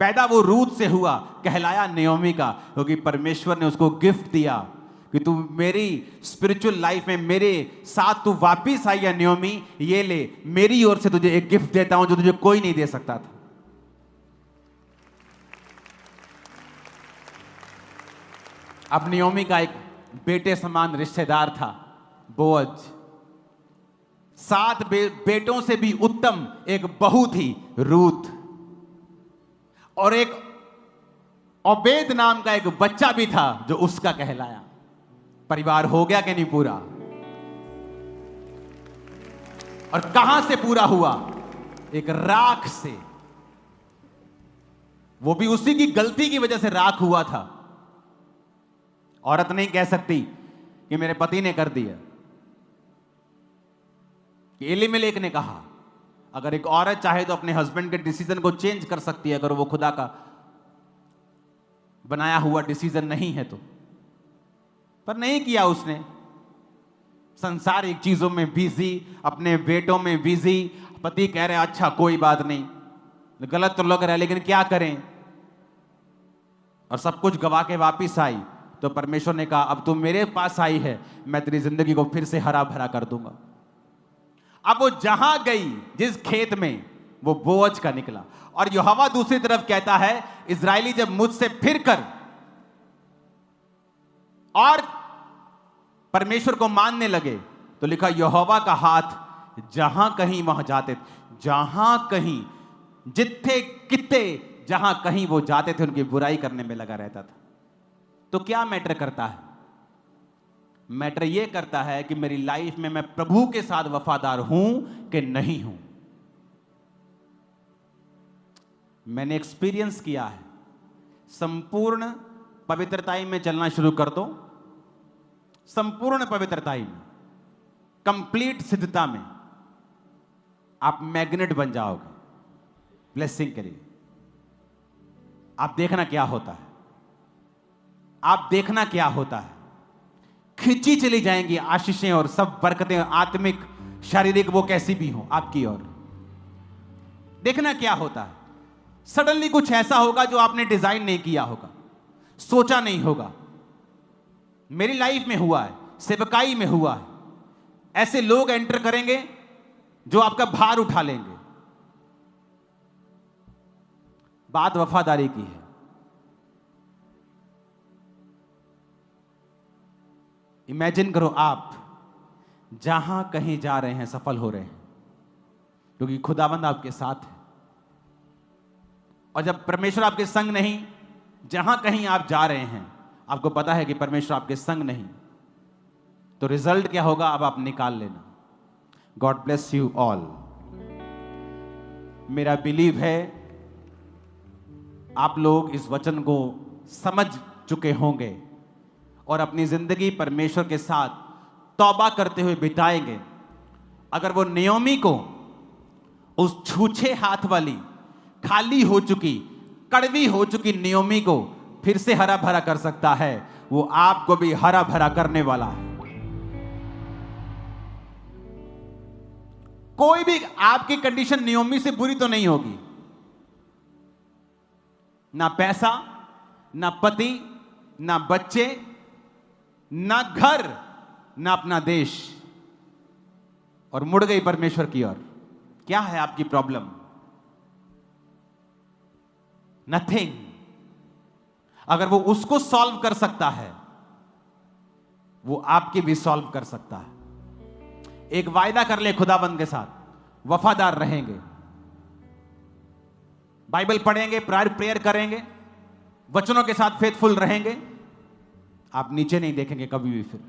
पैदा वो रूत से हुआ, कहलाया नियोमी का, क्योंकि परमेश्वर ने उसको गिफ्ट दिया कि तू मेरी स्पिरिचुअल लाइफ में मेरे साथ तू वापिस आई है नियोमी, ये ले, मेरी ओर से तुझे एक गिफ्ट देता हूं जो तुझे कोई नहीं दे सकता था। अब नियोमी का एक बेटे समान रिश्तेदार था, बोअज। 7 बेटों से भी उत्तम एक बहू थी, रूत। और एक ओबेद नाम का एक बच्चा भी था जो उसका कहलाया। परिवार हो गया कि नहीं पूरा? और कहां से पूरा हुआ? एक राख से। वो भी उसी की गलती की वजह से राख हुआ था। औरत नहीं कह सकती कि मेरे पति ने कर दिया। एलीमेलेक ने कहा अगर एक औरत चाहे तो अपने हस्बैंड के डिसीजन को चेंज कर सकती है, अगर वो खुदा का बनाया हुआ डिसीजन नहीं है तो। पर नहीं किया उसने। संसारिक चीजों में बिजी, अपने बेटों में बिजी। पति कह रहे अच्छा कोई बात नहीं, गलत तो लग रहा है लेकिन क्या करें, और सब कुछ गवा के वापिस आई। तो परमेश्वर ने कहा अब तू मेरे पास आई है, मैं तेरी जिंदगी को फिर से हरा भरा कर दूंगा। अब वो जहां गई, जिस खेत में, वो बोअज का निकला। और यहोवा दूसरी तरफ कहता है इस्राएली जब मुझसे फिर कर और परमेश्वर को मानने लगे, तो लिखा यहोवा का हाथ जहां कहीं वहां जाते, जहां कहीं, जिथे किते, जहां कहीं वो जाते थे उनकी बुराई करने में लगा रहता था। तो क्या मैटर करता है? मैटर यह करता है कि मेरी लाइफ में मैं प्रभु के साथ वफादार हूं कि नहीं हूं। मैंने एक्सपीरियंस किया है, संपूर्ण पवित्रताई में चलना शुरू कर दो, संपूर्ण पवित्रताई में, कंप्लीट सिद्धता में, आप मैग्नेट बन जाओगे ब्लेसिंग के लिए। आप देखना क्या होता है, आप देखना क्या होता है, खिंची चली जाएंगी आशीषें और सब बरकतें, आत्मिक शारीरिक वो कैसी भी हो आपकी ओर। देखना क्या होता है, सडनली कुछ ऐसा होगा जो आपने डिजाइन नहीं किया होगा, सोचा नहीं होगा। मेरी लाइफ में हुआ है, सेवकाई में हुआ है। ऐसे लोग एंटर करेंगे जो आपका भार उठा लेंगे। बात वफादारी की है। इमेजिन करो आप जहां कहीं जा रहे हैं सफल हो रहे हैं, क्योंकि खुदाबंद आपके साथ है। और जब परमेश्वर आपके संग नहीं, जहां कहीं आप जा रहे हैं आपको पता है कि परमेश्वर आपके संग नहीं, तो रिजल्ट क्या होगा अब आप निकाल लेना। God bless you all. मेरा बिलीव है आप लोग इस वचन को समझ चुके होंगे और अपनी जिंदगी परमेश्वर के साथ तौबा करते हुए बिताएंगे। अगर वो नियोमी को, उस छूछे हाथ वाली, खाली हो चुकी, कड़वी हो चुकी नियोमी को फिर से हरा भरा कर सकता है, वो आपको भी हरा भरा करने वाला है। कोई भी आपकी कंडीशन नियोमी से बुरी तो नहीं होगी, ना पैसा, ना पति, ना बच्चे, ना घर, ना अपना देश, और मुड़ गई परमेश्वर की ओर। क्या है आपकी प्रॉब्लम? नथिंग। अगर वो उसको सॉल्व कर सकता है, वो आपकी भी सॉल्व कर सकता है। एक वायदा कर ले खुदाबंद के साथ, वफादार रहेंगे, बाइबल पढ़ेंगे, प्रेयर करेंगे, वचनों के साथ फेथफुल रहेंगे, आप नीचे नहीं देखेंगे कभी भी फिर।